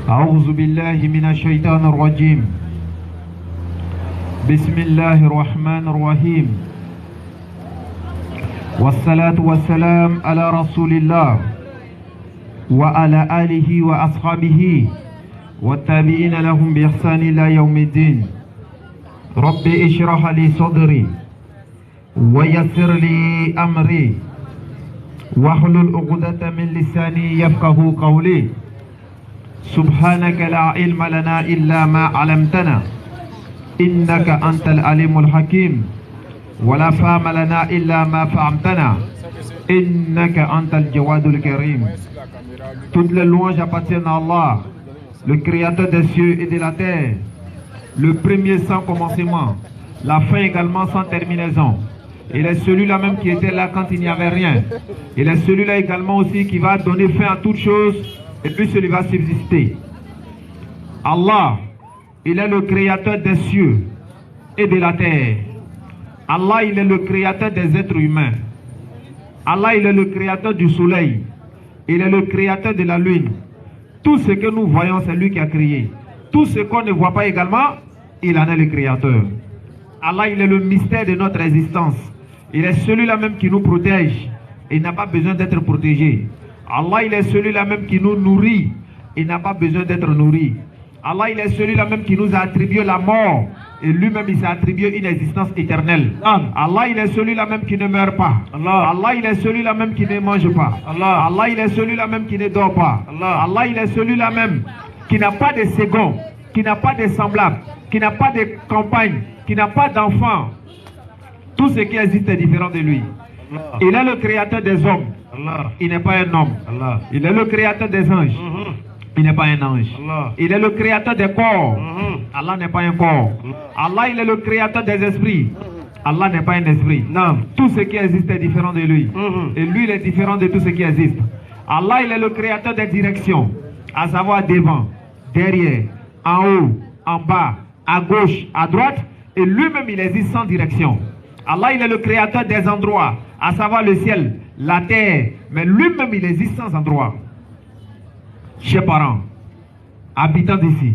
أعوذ بالله من الشيطان الرجيم. بسم الله الرحمن الرحيم. والصلاة والسلام على رسول الله وعلى آله وأصحابه والتابعين لهم بإحسان إلى يوم الدين. رب اشرح لي صدري ويسر لي أمري واحلل عقدة من لساني يفقه قولي. سبحانك لا علم لنا إلا ما علمتنا إنك أنت العليم الحكيم ولا فهم لنا إلا ما فهمتنا إنك أنت الجواد الكريم. Toutes les louanges appartiennent à Allah, le créateur des cieux et de la terre, le premier sans commencement, la fin également sans terminaison. Il est celui-là même qui était là quand il n'y avait rien. Il est celui-là également aussi qui va donner fin à toutes choses et puis celui va subsister. Allah, il est le créateur des cieux et de la terre. Allah, il est le créateur des êtres humains. Allah, il est le créateur du soleil. Il est le créateur de la lune. Tout ce que nous voyons, c'est lui qui a créé. Tout ce qu'on ne voit pas également, il en est le créateur. Allah, il est le mystère de notre existence. Il est celui-là même qui nous protège. Il n'a pas besoin d'être protégé. Allah, il est celui-là même qui nous nourrit. Il n'a pas besoin d'être nourri. Allah, il est celui-là même qui nous a attribué la mort. Et lui-même, il s'est attribué une existence éternelle. Allah, il est celui-là même qui ne meurt pas. Allah, il est celui-là même qui ne mange pas. Allah, il est celui-là même qui ne dort pas. Allah, il est celui-là même qui n'a pas de second, qui n'a pas de semblable, qui n'a pas de compagne, qui n'a pas d'enfant. Tout ce qui existe est différent de lui. Il est le créateur des hommes. Il n'est pas un homme. Il est le créateur des anges. Il n'est pas un ange. Il est le créateur des corps. Allah n'est pas un corps. Allah, il est le créateur des esprits. Allah n'est pas un esprit. Non. Tout ce qui existe est différent de lui. Et lui, il est différent de tout ce qui existe. Allah, il est le créateur des directions. À savoir devant, derrière, en haut, en bas, à gauche, à droite. Et lui-même, il existe sans direction. Allah, il est le créateur des endroits. À savoir le ciel, la terre. Mais lui-même, il existe sans endroit. Chers parents, habitants d'ici,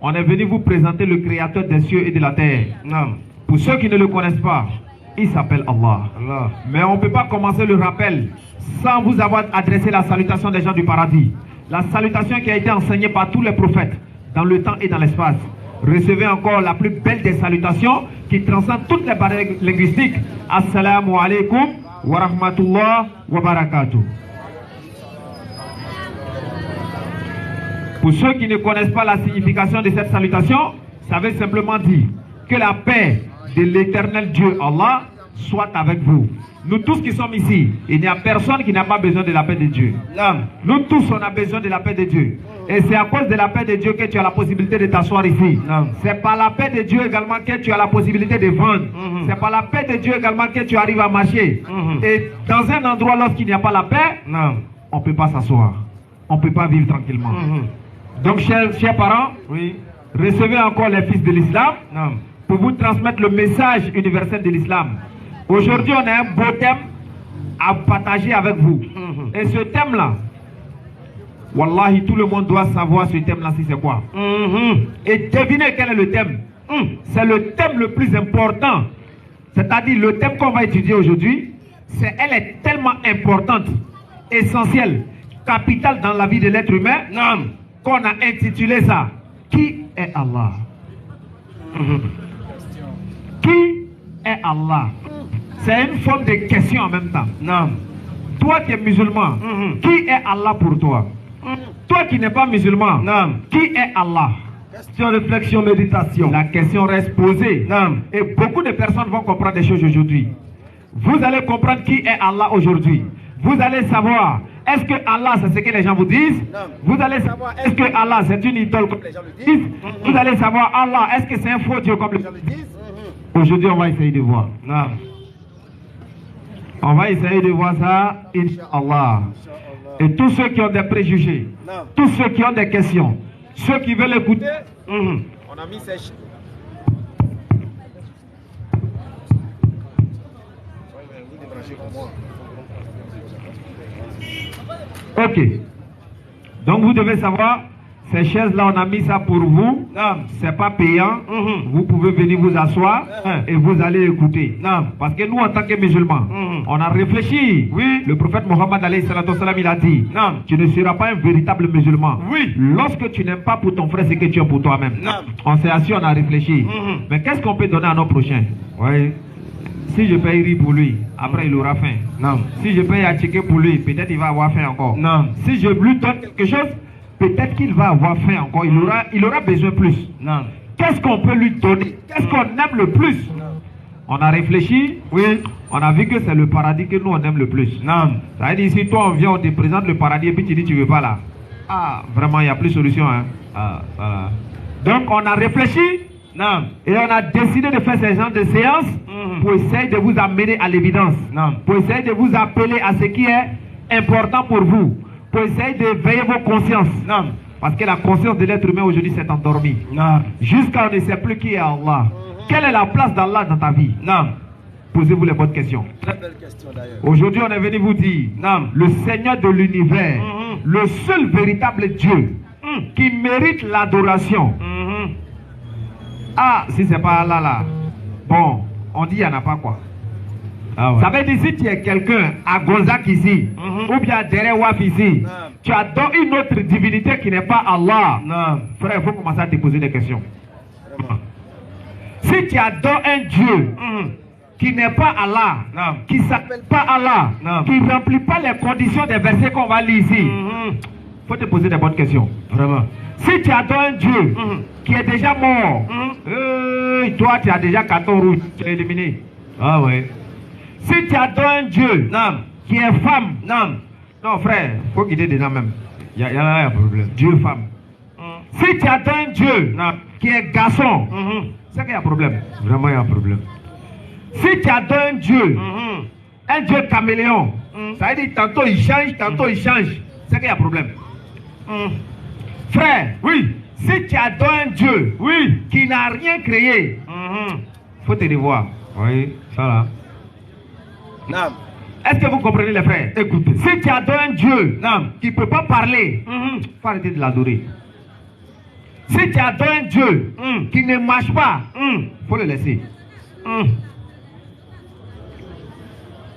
on est venu vous présenter le créateur des cieux et de la terre. Pour ceux qui ne le connaissent pas, il s'appelle Allah. Mais on ne peut pas commencer le rappel sans vous avoir adressé la salutation des gens du paradis. La salutation qui a été enseignée par tous les prophètes dans le temps et dans l'espace. Recevez encore la plus belle des salutations qui transcende toutes les barrières linguistiques. Assalamu alaikum wa rahmatullah wa barakatuh. Pour ceux qui ne connaissent pas la signification de cette salutation, ça veut simplement dire que la paix de l'éternel Dieu Allah soit avec vous. Nous tous qui sommes ici, il n'y a personne qui n'a pas besoin de la paix de Dieu. Nous tous, on a besoin de la paix de Dieu. Et c'est à cause de la paix de Dieu que tu as la possibilité de t'asseoir ici. C'est par la paix de Dieu également que tu as la possibilité de vendre. C'est par la paix de Dieu également que tu arrives à marcher. Et dans un endroit, lorsqu'il n'y a pas la paix, on ne peut pas s'asseoir. On ne peut pas vivre tranquillement. Donc, chers parents, recevez encore les fils de l'islam pour vous transmettre le message universel de l'islam. Aujourd'hui, on a un beau thème à partager avec vous. Et ce thème-là, wallahi, tout le monde doit savoir ce thème-là, si c'est quoi. Et devinez quel est le thème. C'est le thème le plus important. C'est-à-dire, le thème qu'on va étudier aujourd'hui, elle est tellement importante, essentielle, capitale dans la vie de l'être humain, qu'on a intitulé ça. Qui est Allah? Qui est Allah? C'est une forme de question en même temps. Toi qui es musulman, qui est Allah pour toi? Toi qui n'es pas musulman, qui est Allah? Question, réflexion, méditation. La question reste posée. Et beaucoup de personnes vont comprendre des choses aujourd'hui. Vous allez comprendre qui est Allah aujourd'hui. Vous allez savoir, est-ce que Allah c'est ce que les gens vous disent? Vous allez savoir, est-ce que Allah c'est une idole comme les gens le disent? Vous allez savoir, Allah, est-ce que c'est un faux Dieu comme les gens le disent? Aujourd'hui, on va essayer de voir. On va essayer de voir ça, Inch'Allah. Et tous ceux qui ont des préjugés, tous ceux qui ont des questions, ceux qui veulent écouter, on a mis ces... Ok. Donc vous devez savoir, ces chaises-là, on a mis ça pour vous. C'est pas payant. Vous pouvez venir vous asseoir et vous allez écouter. Parce que nous, en tant que musulmans, on a réfléchi. Oui. Le prophète Mohammed, il a dit, tu ne seras pas un véritable musulman. Oui. Lorsque tu n'aimes pas pour ton frère ce que tu aimes pour toi-même. On s'est assis, on a réfléchi. Mais qu'est-ce qu'on peut donner à nos prochains? Oui. Si je paye riz pour lui, après il aura faim. Non. Si je paye à checker pour lui, peut-être il va avoir faim encore. Non. Si je lui donne quelque chose, peut-être qu'il va avoir faim encore. Il aura besoin plus. Non. Qu'est-ce qu'on peut lui donner? Qu'est-ce qu'on aime le plus? Non. On a réfléchi. Oui. On a vu que c'est le paradis que nous on aime le plus. Non. Ça veut dire si toi on vient, on te présente le paradis et puis tu dis tu veux pas là. Ah, vraiment il n'y a plus de solution. Hein? Ah, voilà. Donc on a réfléchi. Non. Et on a décidé de faire ce genre de séance pour essayer de vous amener à l'évidence. Pour essayer de vous appeler à ce qui est important pour vous. Pour essayer de veiller vos consciences. Parce que la conscience de l'être humain aujourd'hui s'est endormie. Jusqu'à on ne sait plus qui est Allah. Quelle est la place d'Allah dans ta vie? Posez-vous les bonnes questions. Très belle question d'ailleurs. Aujourd'hui on est venu vous dire, le Seigneur de l'univers, le seul véritable Dieu qui mérite l'adoration. Ah, si c'est pas Allah là, bon, on dit il n'y en a pas quoi. Ah ouais. Ça veut dire si tu es quelqu'un à Gonzac ici, ou bien à Derewaf ici, tu adores une autre divinité qui n'est pas Allah. Frère, il faut commencer à te poser des questions. Si tu adores un Dieu qui n'est pas Allah, qui ne s'appelle pas Allah, qui ne remplit pas les conditions des versets qu'on va lire ici, il faut te poser des bonnes questions. Vraiment. Si tu adores un Dieu qui est déjà mort, toi tu as déjà carton rouge, tu es éliminé. Ah ouais. Si tu adores un Dieu qui est femme, non frère, il faut guider dedans même. Il y a un problème. Dieu femme. Si tu adores un Dieu qui est garçon, c'est qu'il y a un problème. Vraiment il y a un problème. Si tu adores un Dieu caméléon, ça veut dire tantôt il change, c'est qu'il y a un problème. Frère, oui, si tu adores un Dieu qui n'a rien créé, faut te revoir. Oui, ça là. Est-ce que vous comprenez les frères? Écoutez, si tu adores un Dieu qui ne peut pas parler, faut arrêter de l'adorer. Si tu adores un Dieu qui ne marche pas, faut le laisser.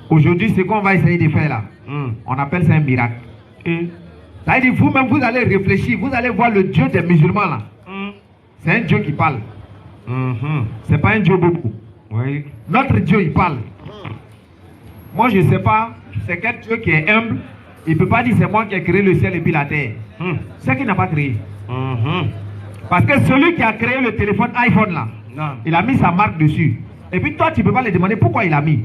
Aujourd'hui, ce qu'on va essayer de faire là, on appelle ça un miracle. Ça veut dire vous-même, vous allez réfléchir, vous allez voir le Dieu des musulmans là. C'est un Dieu qui parle. C'est pas un Dieu beaucoup. Oui. Notre Dieu, il parle. Moi, je ne sais pas, c'est quel Dieu qui est humble. Il ne peut pas dire c'est moi qui ai créé le ciel et puis la terre. C'est qu'il n'a pas créé. Parce que celui qui a créé le téléphone iPhone là, il a mis sa marque dessus. Et puis toi, tu ne peux pas lui demander pourquoi il a mis.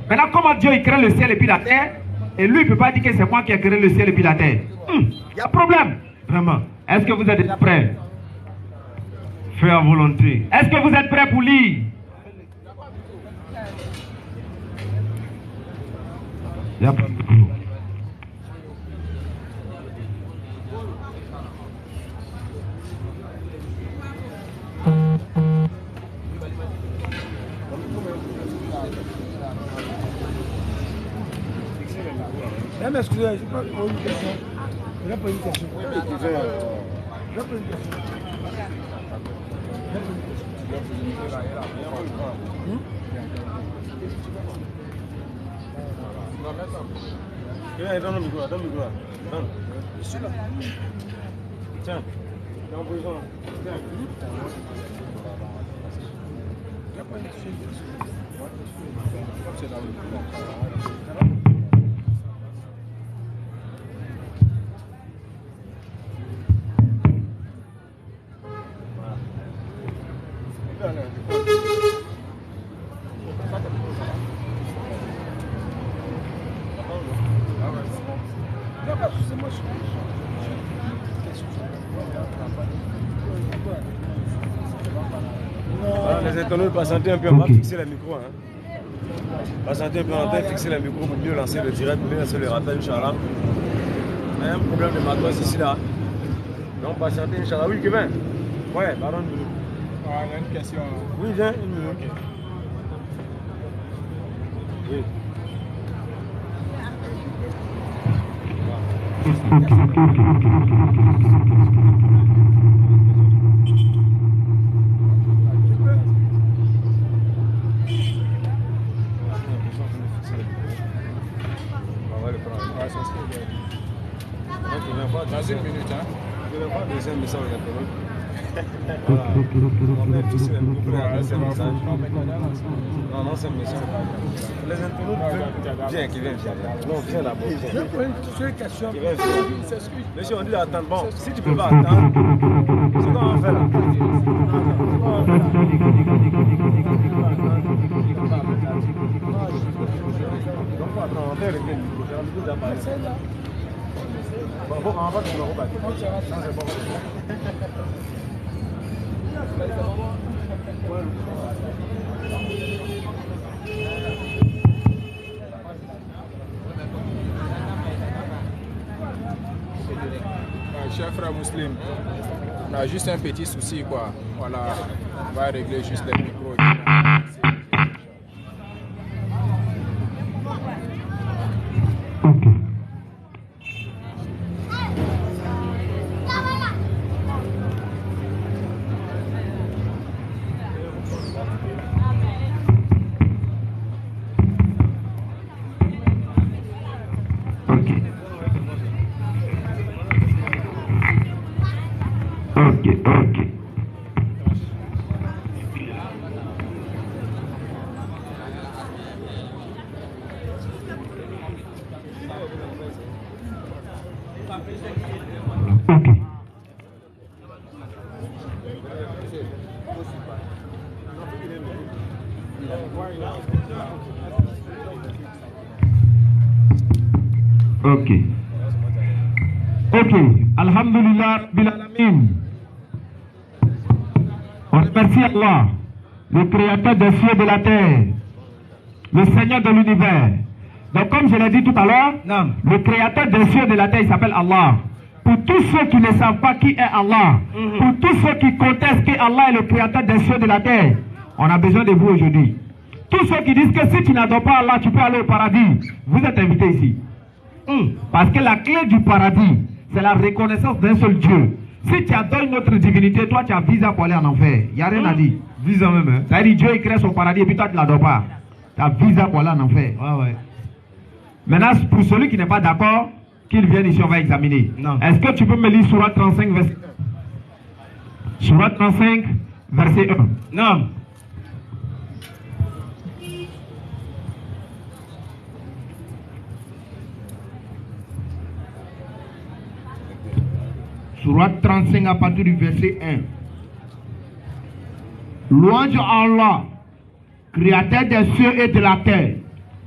Maintenant, comment Dieu il crée le ciel et puis la terre? Et lui, il ne peut pas dire que c'est moi qui ai créé le ciel et puis la terre. Il y a problème. Vraiment. Est-ce que vous êtes déjà prêts? Fais à volonté. Est-ce que vous êtes prêts pour lire? Il n'y a pas de boulot. Excusez, je n'ai pas une question. Je n'ai pas une question. Donne le micro, donne le micro. Je suis là. Tiens, t'es en prison. Il n'y a pas une question. C'est là. Les économies patienter un peu, on va fixer le micro. Hein. Patientez un peu en temps, fixer les micros pour mieux lancer le direct, pour mieux lancer le rappel, Inch'Allah. Il y a un problème de matos ici là. Donc patientez, Inch'Allah. Oui, Kevin. Ouais, pardon. Il y a une question. Oui, viens, une minute. Okay. Oui. Dans une minute, hein? Je vais pas deuxième message maintenant. Non, non, c'est un message. Les internautes viens, qui vient. Non, viens d'abord. Monsieur, on dit d'attendre. Bon, si tu peux pas attendre, c'est quoi on fait là? On va faire le bon, on va te le rebattre. C'est bon. Cher frère musulman, on a juste un petit souci quoi. Voilà, on va régler juste les micros. Ok. Ok. Alhamdulillah bil alamin. On remercie Allah, le créateur des cieux et de la terre, le Seigneur de l'univers. Donc comme je l'ai dit tout à l'heure, le créateur des cieux et de la terre, il s'appelle Allah. Pour tous ceux qui ne savent pas qui est Allah, pour tous ceux qui contestent que Allah est le créateur des cieux et de la terre, on a besoin de vous aujourd'hui. Tous ceux qui disent que si tu n'adores pas Allah, tu peux aller au paradis, vous êtes invités ici. Parce que la clé du paradis, c'est la reconnaissance d'un seul Dieu. Si tu adores une autre divinité, toi tu as visa pour aller en enfer. Il n'y a rien à dire. Visa même. Hein? Ça veut dire Dieu il crée son paradis et puis toi tu ne l'adores pas. Tu as visa pour aller en enfer. Ouais. Maintenant, pour celui qui n'est pas d'accord, qu'il vienne ici, on va examiner. Est-ce que tu peux me lire Sourate 35, verset 1? Sourate 35, verset 1. Non. Sourate 35 à partir du verset 1. Louange à Allah, créateur des cieux et de la terre,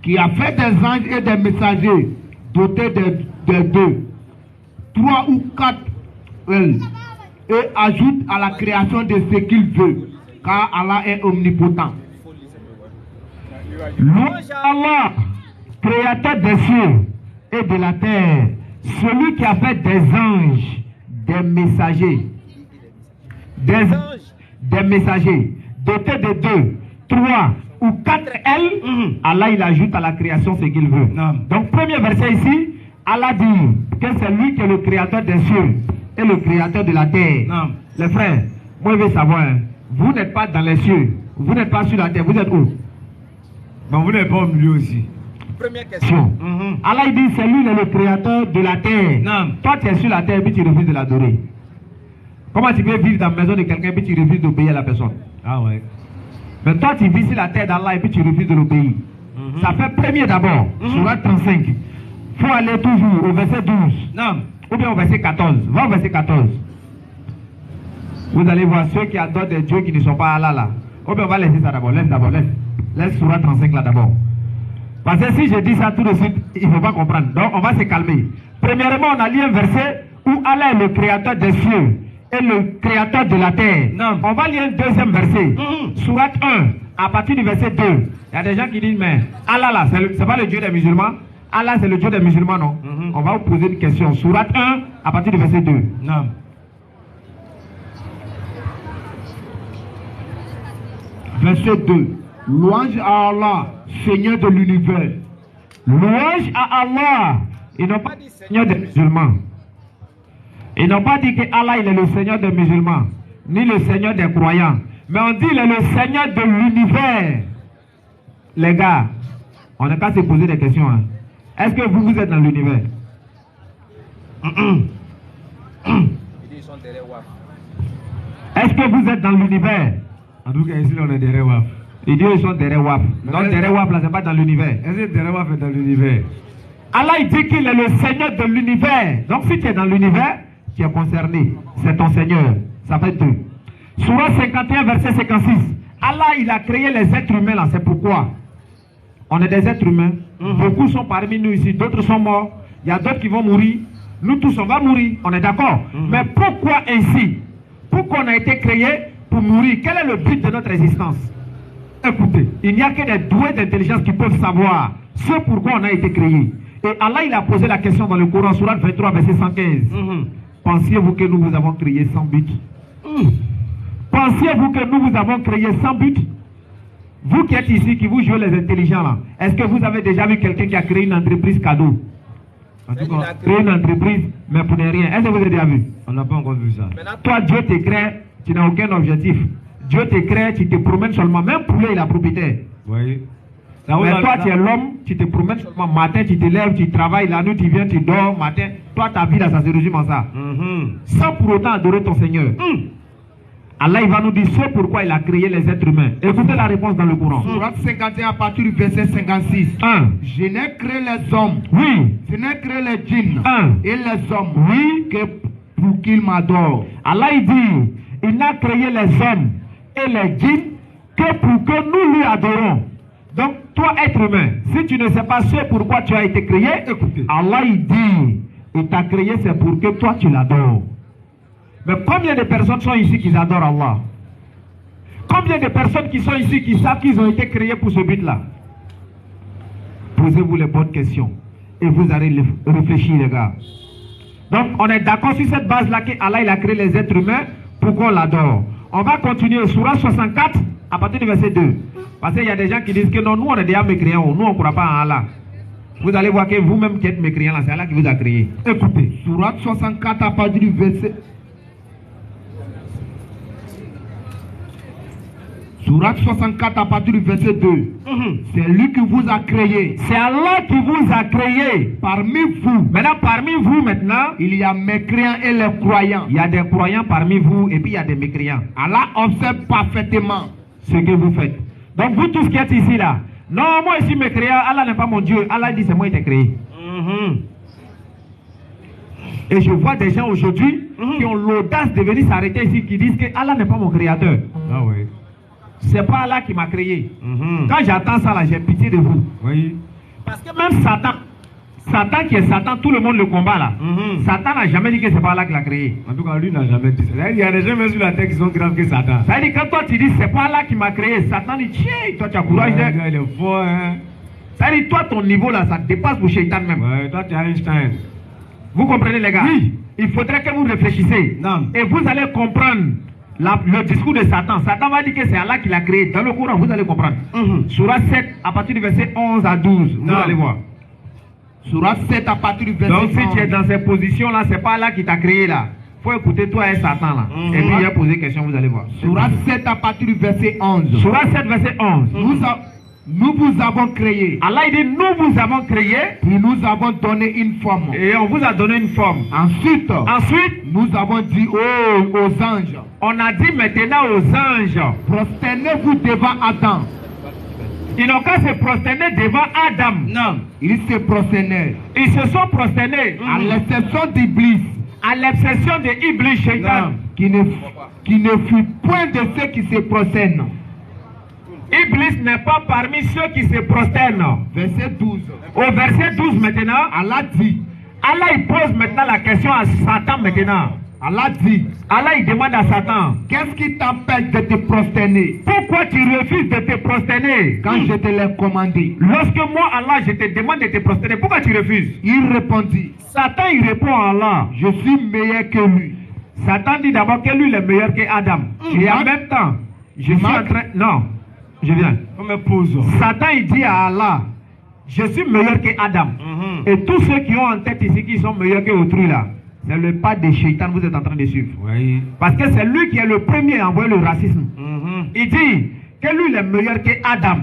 qui a fait des anges et des messagers dotés de 2, 3 ou 4 ailes, et ajoute à la création de ce qu'il veut, car Allah est omnipotent. Louange à Allah, créateur des cieux et de la terre, celui qui a fait des anges, des messagers, des messagers dotés de 2, 3 ou 4 ailes, Allah il ajoute à la création ce qu'il veut. Donc premier verset ici, Allah dit que c'est lui qui est le créateur des cieux et le créateur de la terre. Les frères, moi je veux savoir, vous n'êtes pas dans les cieux, vous n'êtes pas sur la terre, vous êtes où? Ben, vous n'êtes pas au milieu aussi. Première question. Allah il dit c'est lui le créateur de la terre. Toi tu es sur la terre et puis tu refuses de l'adorer. Comment tu peux vivre dans la maison de quelqu'un et puis tu refuses d'obéir à la personne? Ah ouais. Mais toi tu vis sur la terre d'Allah et puis tu refuses de l'obéir. Ça fait premier d'abord, Sourate 35. Il faut aller toujours au verset 12. Ou bien au verset 14. Va au verset 14. Vous allez voir ceux qui adorent des dieux qui ne sont pas Allah là. Ou bien on va laisser ça d'abord. Laisse Sourate 35 là d'abord. Parce que si je dis ça tout de suite, il ne faut pas comprendre. Donc on va se calmer. Premièrement, on a lu un verset où Allah est le créateur des cieux est le créateur de la terre. Non. On va lire un deuxième verset. Sourate 1, à partir du verset 2. Il y a des gens qui disent, mais Allah là, c'est pas le Dieu des musulmans. Allah c'est le Dieu des musulmans, non? On va vous poser une question. Sourate 1, à partir du verset 2. Non. Verset 2. Louange à Allah, Seigneur de l'univers. Louange à Allah. Ils n'ont pas dit Seigneur des musulmans. Ils n'ont pas dit que Allah il est le Seigneur des musulmans, ni le Seigneur des croyants. Mais on dit il est le Seigneur de l'univers. Les gars, on n'a qu'à se poser des questions. Hein. Est-ce que vous êtes dans l'univers? Est-ce que vous êtes dans l'univers? En tout cas, ici, on est derrière WAF. Ils disent qu'ils sont derrière WAF. Donc derrière WAF, là, c'est pas dans l'univers. Est-ce que derrière WAF est dans l'univers? Allah, il dit qu'il est le Seigneur de l'univers. Donc si tu es dans l'univers, tu es concerné. C'est ton Seigneur. Ça fait 2. Sourate 51, verset 56. Allah, il a créé les êtres humains, là. C'est pourquoi on est des êtres humains. Beaucoup sont parmi nous ici. D'autres sont morts. Il y a d'autres qui vont mourir. Nous tous, on va mourir. On est d'accord. Mais pourquoi ainsi? Pourquoi on a été créé pour mourir? Quel est le but de notre existence? Écoutez, il n'y a que des doués d'intelligence qui peuvent savoir ce pourquoi on a été créé. Et Allah, il a posé la question dans le Coran, Sourate 23, verset 115. Pensiez-vous que nous vous avons créé sans but? Pensiez-vous que nous vous avons créé sans but? Vous qui êtes ici, qui vous jouez les intelligents là, est-ce que vous avez déjà vu quelqu'un qui a créé une entreprise cadeau? En tout cas, créé une entreprise, mais pour ne rien. Est-ce que vous avez déjà vu? On n'a pas encore vu ça. Toi, Dieu te crée, tu n'as aucun objectif. Dieu te crée, tu te promènes seulement. Même poulet, il a propriétaire. Oui. Mais toi, tu es l'homme, tu te promènes seulement. Matin, tu te lèves, tu travailles. La nuit, tu viens, tu dors. Matin, toi, ta vie, là, ça se résume en ça. Sans pour autant adorer ton Seigneur. Allah, il va nous dire ce pourquoi il a créé les êtres humains. Écoutez la réponse dans le Coran. Sourate 51 à partir du verset 56. 1. Je n'ai créé les hommes. Oui. Je n'ai créé les djinns. 1. Et les hommes. Oui. Que pour qu'ils m'adorent. Allah, il dit, il n'a créé les hommes et les djinns que pour que nous lui adorons. Donc, toi, être humain, si tu ne sais pas ce pourquoi tu as été créé, écoutez, Allah, il dit, il t'a créé, c'est pour que toi, tu l'adores. Mais combien de personnes sont ici qui adorent Allah? Combien de personnes qui sont ici qui savent qu'ils ont été créés pour ce but-là? Posez-vous les bonnes questions et vous allez réfléchir, les gars. Donc, on est d'accord sur cette base-là qu'Allah, il a créé les êtres humains pour qu'on l'adore. On va continuer sur Sourate 64 à partir du verset 2. Parce qu'il y a des gens qui disent que non, nous on est déjà mécréants, nous on ne croit pas en Allah. Vous allez voir que vous-même qui êtes mécréants, c'est Allah qui vous a créé. Écoutez, Sourate 64 à partir du verset. Sourate 64 à partir du verset 2. C'est lui qui vous a créé. C'est Allah qui vous a créé. Parmi vous. Maintenant, parmi vous, maintenant, il y a mécréants et les croyants. Il y a des croyants parmi vous et puis il y a des mécréants. Allah observe parfaitement ce que vous faites. Donc vous tous qui êtes ici là, non, moi ici mécréant, Allah n'est pas mon Dieu. Allah dit c'est moi qui t'ai créé. Et je vois des gens aujourd'hui qui ont l'audace de venir s'arrêter ici, qui disent que Allah n'est pas mon créateur. Ah oui. C'est pas Allah qui m'a créé. Quand j'entends ça là, j'ai pitié de vous. Oui. Parce que même Satan qui est Satan, tout le monde le combat là. Satan n'a jamais dit que c'est pas Allah qui l'a créé. En tout cas, lui n'a jamais dit ça. Il y a des gens même sur la terre qui sont graves que Satan. Ça veut dire quand toi tu dis c'est pas Allah qui m'a créé, Satan dit tiens, toi tu as courage. Il est fort, hein. Ça veut dire toi ton niveau là, ça dépasse pour Shaitan même. Ouais, toi tu es Einstein. Vous comprenez les gars? Oui. Il faudrait que vous réfléchissiez. Non. Et vous allez comprendre le discours de Satan. Satan va dire que c'est Allah qui l'a créé. Dans le Coran, vous allez comprendre. Sourate 7, à partir du verset 11 à 12. Vous allez voir. Sourate 7, à partir du verset 11. Donc si tu es dans ces positions-là, c'est pas Allah qui t'a créé là. Faut écouter toi et Satan là. Et puis il a posé question, vous allez voir. Sourate 7, à partir du verset 11. Sourate 7, verset 11. Nous vous avons créé. Allah il dit nous vous avons créé. Puis nous avons donné une forme. Et on vous a donné une forme. Ensuite, nous avons dit aux anges. On a dit maintenant aux anges. Prosternez-vous devant Adam. Ils n'ont qu'à se prosterner devant Adam. Non. Ils se prosternèrent. Ils se sont prosternés. À l'exception d'Iblis. À l'exception de Iblis, Shaitan. Qui ne fut point de ceux qui se prosternent. Iblis n'est pas parmi ceux qui se prosternent. Verset 12. Au verset 12 maintenant, Allah dit. Allah il pose maintenant la question à Satan maintenant. Allah dit, Allah il demande à Satan, qu'est-ce qui t'empêche de te prosterner pourquoi tu refuses de te prosterner quand je te l'ai commandé? Lorsque moi, Allah, je te demande de te prosterner, pourquoi tu refuses? Il répondit, Satan, il répond à Allah. je suis meilleur que lui. Satan dit d'abord que lui, il est meilleur que Adam. Et en même temps, je suis en train... Non, je viens. On me pose. Satan, il dit à Allah, je suis meilleur que Adam. Et tous ceux qui ont en tête ici qui sont meilleurs que autrui là, c'est le pas de Shaitan que vous êtes en train de suivre. Oui. Parce que c'est lui qui est le premier à envoyer le racisme. Il dit que lui, il est meilleur que Adam.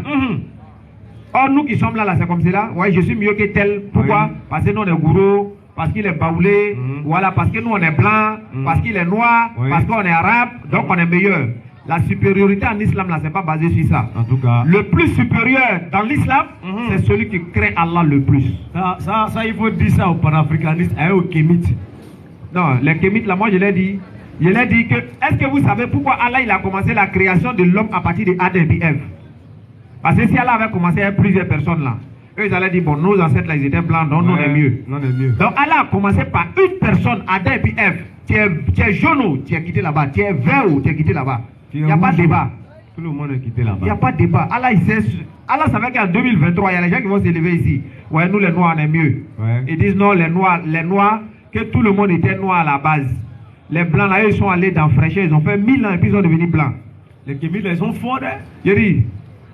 Or, nous qui sommes là, c'est comme cela. Ouais, je suis mieux que tel. Pourquoi? Oui. Parce que nous, on est gourou, parce qu'il est baoulé, voilà, parce que nous, on est blanc, parce qu'il est noir, Oui. parce qu'on est arabe, donc on est meilleur. La supériorité en islam, là, c'est pas basé sur ça. En tout cas. Le plus supérieur dans l'islam, c'est celui qui craint Allah le plus. Ça, il faut dire ça aux panafricanistes et aux kémites. Non, les kémites, là, moi, je l'ai dit. Je l'ai dit que, est-ce que vous savez pourquoi Allah, il a commencé la création de l'homme à partir de Adam et Ève? Parce que si Allah avait commencé avec plusieurs personnes là, eux ils allaient dire, bon, nos ancêtres là, ils étaient blancs, donc nous on est mieux. Non, on est mieux. Donc Allah a commencé par une personne, Adam et puis Ève. Tu es jaune, tu es quitté là-bas. Tu es vert, tu es quitté là-bas. Il n'y a pas de débat. Tout le monde est quitté là-bas. Il n'y a pas de débat. Allah, il sait, Allah savait qu'en 2023, il y a les gens qui vont s'élever ici. Ouais, nous les noirs, on est mieux. Ouais. Ils disent non, les noirs, que tout le monde était noir à la base. Les blancs là, ils sont allés dans fraîcheur, ils ont fait 1000 ans et puis ils sont devenus blancs. Les kémites, là, ils sont forts, hein. Je dis,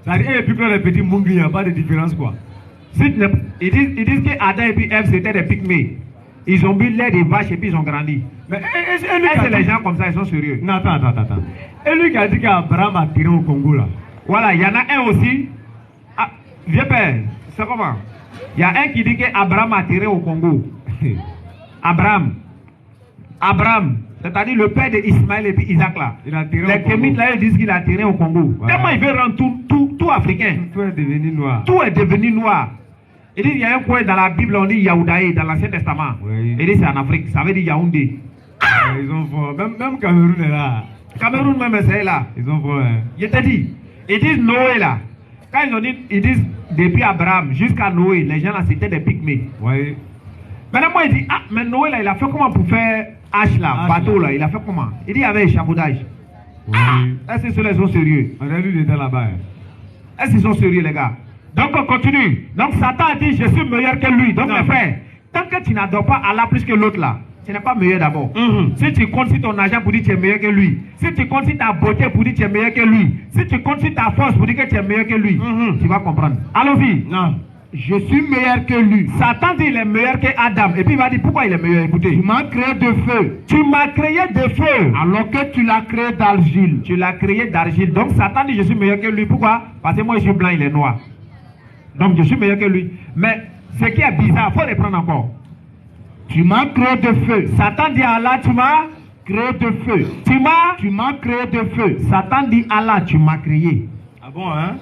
Ça dit, et puis que les petits mungis, il n'y a pas de différence, quoi. ils disent que Adam et puis Ève c'était des pygmées. Ils ont bu lait des vaches et puis ils ont grandi. Mais Est-ce que les gens comme ça, ils sont sérieux? Non, attends. Et lui qui a dit qu'Abraham a tiré au Congo, là. Voilà, il y en a un aussi. Ah, vieux père, c'est comment? Il y a un qui dit qu'Abraham a tiré au Congo. Abraham, c'est-à-dire le père d'Ismaël et puis Isaac là. Il a tiré Les au Congo. kémites là, ils disent qu'il a tiré au Congo. Voilà. Tellement il veut rendre tout africain. Tout est devenu noir. Tout est devenu noir. Il dit il y a un coin dans la Bible, on dit Yaoudaï, dans l'Ancien Testament. Oui. Il dit c'est en Afrique, ça veut dire Yaoundé. Ils sont forts. Même Cameroun est là. Cameroun même c'est là. Ils sont forts, hein. Je te dis, ils disent Noé là. Quand ils ont dit, ils disent depuis Abraham jusqu'à Noé, les gens là c'était des pygmées. Oui. Maintenant moi il dit, ah mais Noé là il a fait comment pour faire hache là, bateau là, il a fait comment? Il dit il y avait échafaudage. Oui. Est-ce que ceux-là sont sérieux? On a lui, il était là-bas. Hein. Est-ce qu'ils sont sérieux les gars? Donc on continue. Donc Satan a dit je suis meilleur que lui. Donc mes frères, tant que tu n'adores pas Allah plus que l'autre là, tu n'es pas meilleur d'abord. Si tu comptes sur ton argent pour dire que tu es meilleur que lui, si tu comptes sur ta beauté pour dire que tu es meilleur que lui, si tu comptes sur ta force pour dire que tu es meilleur que lui, tu vas comprendre. Allons-y. Non. Je suis meilleur que lui. Satan dit il est meilleur que Adam. Et puis il va dire pourquoi il est meilleur. Écoutez. Tu m'as créé de feu, Tu m'as créé de feu. alors que tu l'as créé d'argile. Tu l'as créé d'argile. Donc Satan dit je suis meilleur que lui. Pourquoi? Parce que moi je suis blanc, il est noir. Donc je suis meilleur que lui. Mais ce qui est bizarre, il faut les prendre encore. Tu m'as créé de feu, Satan dit à Allah, tu m'as créé de feu. Tu m'as créé de feu. Satan dit Allah, tu m'as créé. Ah bon, hein?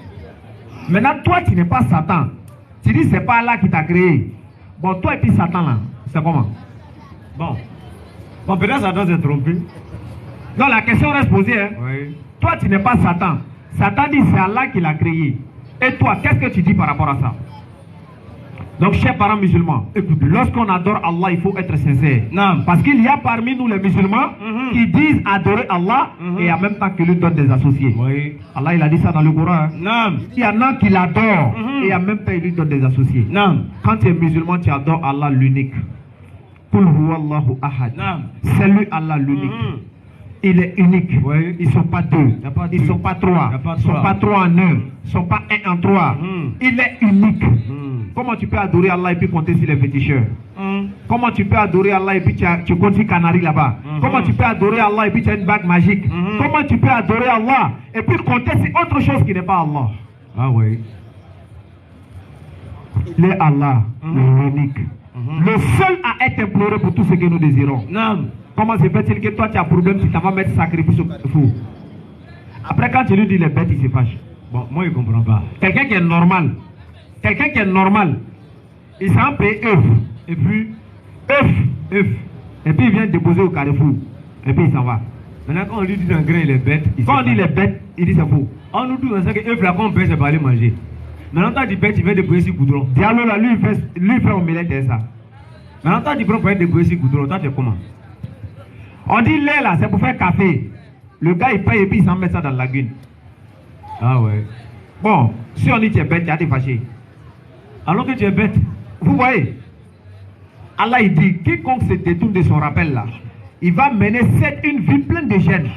Maintenant, toi, tu n'es pas Satan. Tu dis, c'est pas Allah qui t'a créé. Bon, toi et puis Satan, là, c'est comment? Bon. Bon, peut-être Satan s'est trompé. Donc, la question reste posée. Hein? Oui. Toi, tu n'es pas Satan. Satan dit, c'est Allah qui l'a créé. Et toi, qu'est-ce que tu dis par rapport à ça? Donc, chers parents musulmans, écoute, lorsqu'on adore Allah, il faut être sincère. Non. Parce qu'il y a parmi nous les musulmans qui disent adorer Allah et en même temps qui lui donnent des associés. Oui. Allah, il a dit ça dans le Coran. Hein? Non. Il y en a qui l'adorent et en même temps il lui donne des associés. Non. Quand tu es musulman, tu adores Allah l'unique. Qul huwallahu ahad. Non. C'est lui Allah l'unique. Il est unique. Oui. Ils ne sont pas deux. Y a pas Ils ne deux. sont pas trois. Y a pas Ils ne sont trois. pas trois en un. Ils ne sont pas un en trois. Il est unique. Comment tu peux adorer Allah et puis compter sur les féticheurs? Comment tu peux adorer Allah et puis tu comptes sur Canary là-bas? Comment tu peux adorer Allah et puis tu as une bague magique? Comment tu peux adorer Allah et puis compter sur autre chose qui n'est pas Allah? Ah oui. Il est Allah, l'unique. Le seul à être imploré pour tout ce que nous désirons. Non. Comment se fait-il que toi tu as problème si tu vas mettre sacrifice au fou? Après quand tu lui dis les bêtes, il se fâche. Bon, moi, il ne comprend pas. Quelqu'un qui est normal, il s'en paye œuf. Et puis, œuf. Et puis il vient déposer au carrefour. Et puis il s'en va. Maintenant, quand on lui dit en grain, il est bête. Quand on dit les bêtes, il dit c'est faux. On nous dit que œuf là, qu'on paye, c'est pas aller manger. Maintenant, quand tu bête, il vient déposer sur goudron. Diallo là, lui il fait omelette et ça. Maintenant, quand tu prends pour être déposer sur goudron, toi, tu es comment? On dit lait là, c'est pour faire café. Le gars il paye et puis il s'en met ça dans la lagune. Ah ouais. Bon, si on dit tu es bête, tu as été fâché. Alors que tu es bête. Vous voyez, Allah il dit, quiconque se détourne de son rappel là, il va mener une vie pleine de gêne.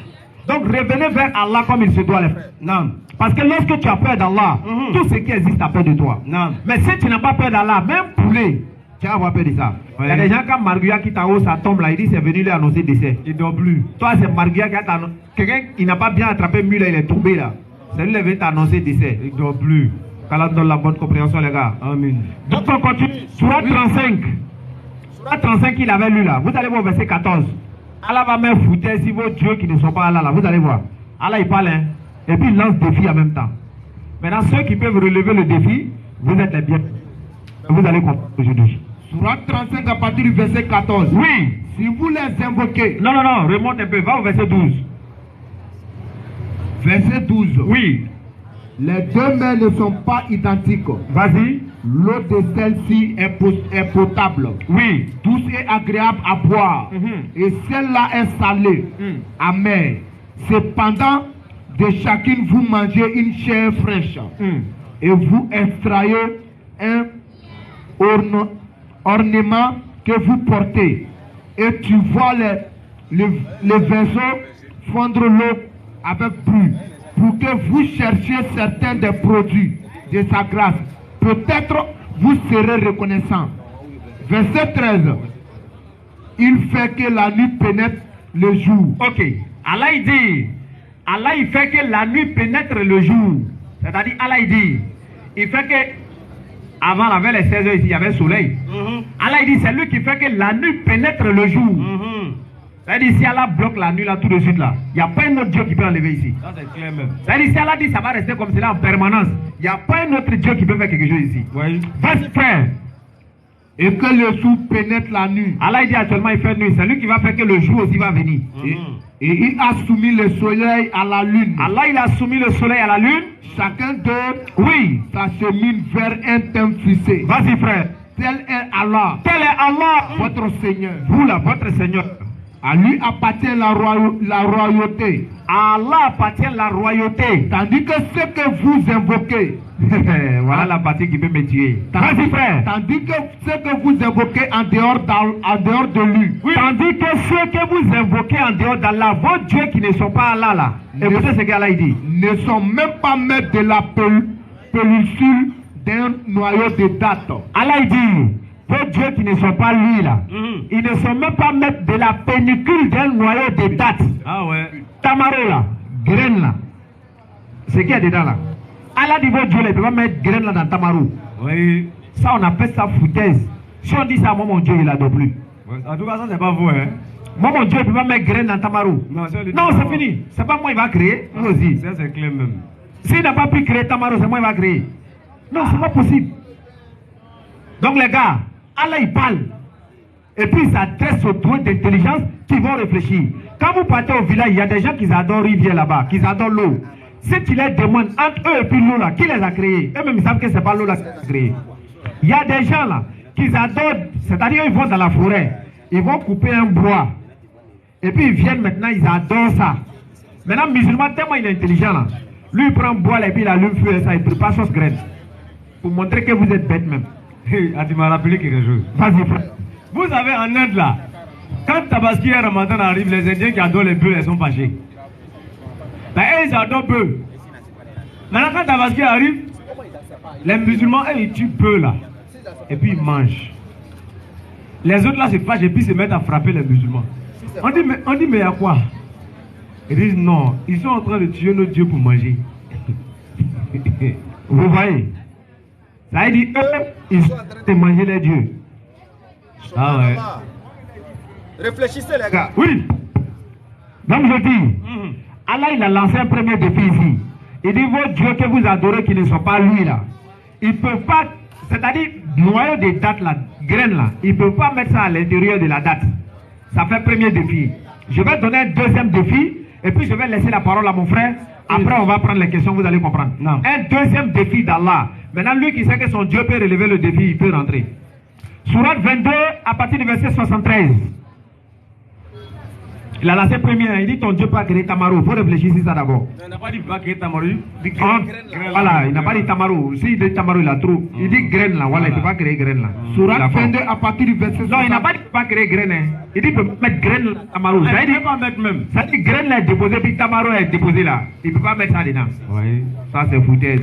Donc revenez vers Allah comme il se doit le faire. Non. Parce que lorsque tu as peur d'Allah, tout ce qui existe a peur de toi. Non. Mais si tu n'as pas peur d'Allah, même poulet, tu vas avoir peur de ça. Il y a des gens comme Marguerite qui t'en haut, ça tombe là, il dit c'est venu lui annoncer décès. Il ne dort plus. Toi c'est Marguerite qui a t'annoncé. Quelqu'un qui n'a pas bien attrapé mule là, il est tombé là. C'est lui qui est venu t'annoncer décès. Il ne dort plus. qu'Allah donne la bonne compréhension, les gars. Amen. Donc on continue. Surah 35. Surah 35 qu'il avait lu là. Vous allez voir au verset 14. Allah va même foutre si vos dieux qui ne sont pas Allah là. Vous allez voir. Allah il parle hein. Et puis il lance défi en même temps. Maintenant ceux qui peuvent relever le défi, vous êtes les bienvenus. Vous allez comprendre aujourd'hui. Surah 35 à partir du verset 14. Oui. Si vous les invoquez. Non, remonte un peu. Va au verset 12. Verset 12. Oui. Les deux mers ne sont pas identiques. Vas-y. L'eau de celle-ci est potable. Oui. Douce et agréable à boire. Et celle-là est salée, amère. Cependant, de chacune vous mangez une chair fraîche. Et vous extrayez un ornement que vous portez. Et tu vois les vaisseaux fondre l'eau avec bruit, pour que vous cherchiez certains des produits de sa grâce. Peut-être vous serez reconnaissant. Verset 13. Il fait que la nuit pénètre le jour. Ok. Allah il dit, Allah il fait que la nuit pénètre le jour. C'est-à-dire Allah il dit, il fait que avant la veille les 16 heures ici, il y avait le soleil. Allah il dit, c'est lui qui fait que la nuit pénètre le jour. C'est-à-dire si Allah bloque la nuit là tout de suite là, il n'y a pas un autre Dieu qui peut enlever ici. Ça c'est clair même. C'est-à-dire si Allah dit ça va rester comme cela en permanence, il n'y a pas un autre Dieu qui peut faire quelque chose ici. Oui. Vas-y frère. Et que le jour pénètre la nuit. Allah il dit actuellement il fait nuit, c'est lui qui va faire que le jour aussi va venir. Et il a soumis le soleil à la lune. Allah il a soumis le soleil à la lune. Chacun d'eux, oui, s'achemine vers un thème fixé. Vas-y frère. Tel est Allah. Tel est Allah, votre Seigneur. Vous là, votre Seigneur. À lui appartient la royauté. À Allah appartient la royauté. Tandis que ce que vous invoquez. Voilà la partie qui peut me tuer. Vas-y frère. Tandis que ce que vous invoquez en dehors de lui. Oui. Tandis que ceux que vous invoquez en dehors d'Allah, vos dieux qui ne sont pas Allah là. Écoutez ce qu'Allah dit. Ne sont même pas maîtres de la pellicule d'un noyau de dattes. Allah dit. Vos dieux qui ne sont pas lui là, ils ne sont même pas maîtres de la pellicule d'un noyau de dattes. Ah ouais. Tamaro là, graine là. Ce qu'il y a dedans là. Allah dit vos dieux là, ils ne peuvent pas mettre graine là dans tamaro. Oui. Ça on appelle ça foutaise. Si on dit ça, moi mon Dieu il adore plus. Ouais. En tout cas ça c'est pas vous hein. Moi mon Dieu il ne peut pas mettre graine dans tamaro. Non, c'est fini. C'est pas moi il va créer. Moi aussi. Ça c'est clair même. S'il n'a pas pu créer tamaro, c'est moi il va créer. Non, c'est pas possible. Donc les gars, Allah il parle. Et puis il s'adresse aux doués d'intelligence qui vont réfléchir. Quand vous partez au village, il y a des gens qui adorent rivière là-bas, qui adorent l'eau. Si tu les demandes entre eux et puis l'eau là, qui les a créés? Eux-mêmes ils savent que ce n'est pas l'eau là qui les a créés. Il y a des gens là qui adorent, c'est-à-dire ils vont dans la forêt, ils vont couper un bois. Et puis ils viennent maintenant, ils adorent ça. Maintenant, musulman, tellement il est intelligent là. Lui il prend un bois là, et puis il allume feu et ça, il prépare sauce graine. Pour montrer que vous êtes bête même. Ah, tu m'as rappelé quelque chose. Vas-y frère. Vous savez en Inde là, quand Tabaski et Ramadan arrivent, les Indiens qui adorent les bœufs, ils sont fâchés. Ben ils adorent bœufs. Maintenant quand Tabaski arrive, les musulmans, ils tuent bœufs là. Et puis ils mangent. Les autres là se fâchent et puis se mettent à frapper les musulmans. On dit mais il y a quoi? Ils disent non, ils sont en train de tuer nos dieux pour manger. Vous voyez? Ça dit eux, ils sont en train de manger les dieux. Ah ouais. Réfléchissez les gars. Oui. Donc je dis, Allah il a lancé un premier défi ici. Il dit vos dieux que vous adorez qui ne sont pas lui là, ils ne peuvent pas, c'est-à-dire noyau de dattes là, graines là, ils ne peuvent pas mettre ça à l'intérieur de la date. Ça fait premier défi. Je vais donner un deuxième défi et puis je vais laisser la parole à mon frère. Après on va prendre les questions, vous allez comprendre. Non. Un deuxième défi d'Allah. Maintenant lui qui sait que son Dieu peut relever le défi, il peut rentrer. Sourate 22 à partir du verset 73. Il a lancé premier, il dit ton Dieu pas créé Tamaro. Il faut réfléchir sur ça d'abord. Il n'a pas dit pas créer Tamaro. Voilà, il n'a pas dit Tamaro. S'il dit Tamaro, il a trop. Il dit graine là, voilà, il ne peut pas créer graine là. Surat 22 à partir du verset 60. Non, il n'a pas dit pas créer graine. Hein. Il dit il peut mettre graine là, Tamaro. Ça Il ne peut pas mettre même. ça dit graine là est déposée, puis Tamaro est déposé là. Il ne peut pas mettre ça dedans. Oui, ça c'est foutaise.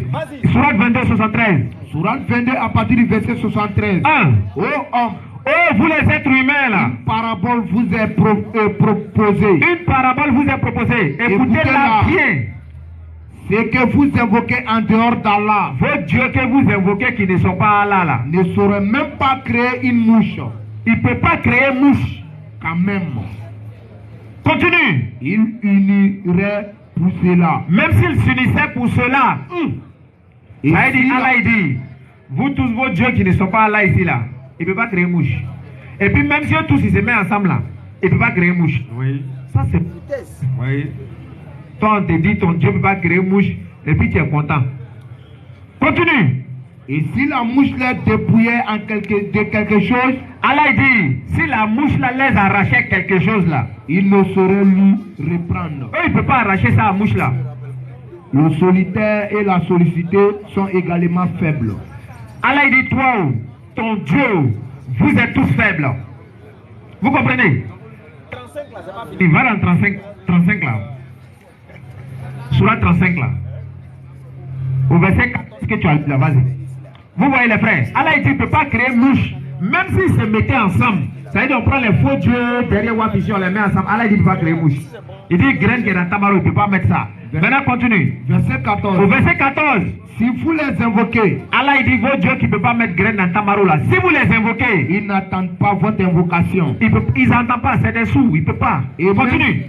Surat 22, 73. Surat 22 à partir du verset 73. 1. Ô homme, Oh, vous les êtres humains là. une parabole vous est proposée. Une parabole vous est proposée. Écoutez-la bien. Ce que vous invoquez en dehors d'Allah Vos dieux que vous invoquez qui ne sont pas là là. ne saurait même pas créer une mouche. Il ne peut pas créer mouche. Quand même, Continue. il unirait pour cela. Même s'il s'unissait pour cela. Et Ça, il dit, si Allah il dit, vous tous vos dieux qui ne sont pas là ici là, il ne peut pas créer mouche. Et puis même si eux tous ils se mettent ensemble là, il ne peut pas créer mouche. Oui. Ça c'est... Oui. Toi on te dit ton Dieu ne peut pas créer mouche et puis tu es content. Continue. Et si la mouche les dépouillait de quelque chose, Allah il dit, si la mouche là les arrachait quelque chose là, il ne saurait lui reprendre. eux ils ne peuvent pas arracher ça à mouche là. Le solitaire et la sollicité sont également faibles. Allah il dit, toi, ton Dieu, vous êtes tous faibles. Vous comprenez? 35 là, c'est pas fini. Il va dans 35 là. Surah 35 là. Au verset 4, ce que tu as lu là, vas-y. Vous voyez les frères, Allah il dit, il ne peut pas créer mouche, même s'ils se mettaient ensemble. Ça veut dire on prend les faux dieux derrière Wafichi, on les met ensemble. Allah il dit, il ne peut pas créer mouche. Il dit, graine qui est dans Tamaro, il ne peut pas mettre ça. Maintenant continue. Verset 14. Au verset 14, Si vous les invoquez, Allah il dit, vos dieux qui ne peuvent pas mettre graine dans Tamaro là, si vous les invoquez, ils n'attendent pas votre invocation. ils n'entendent pas, c'est des sous, ils ne peuvent pas. Continue.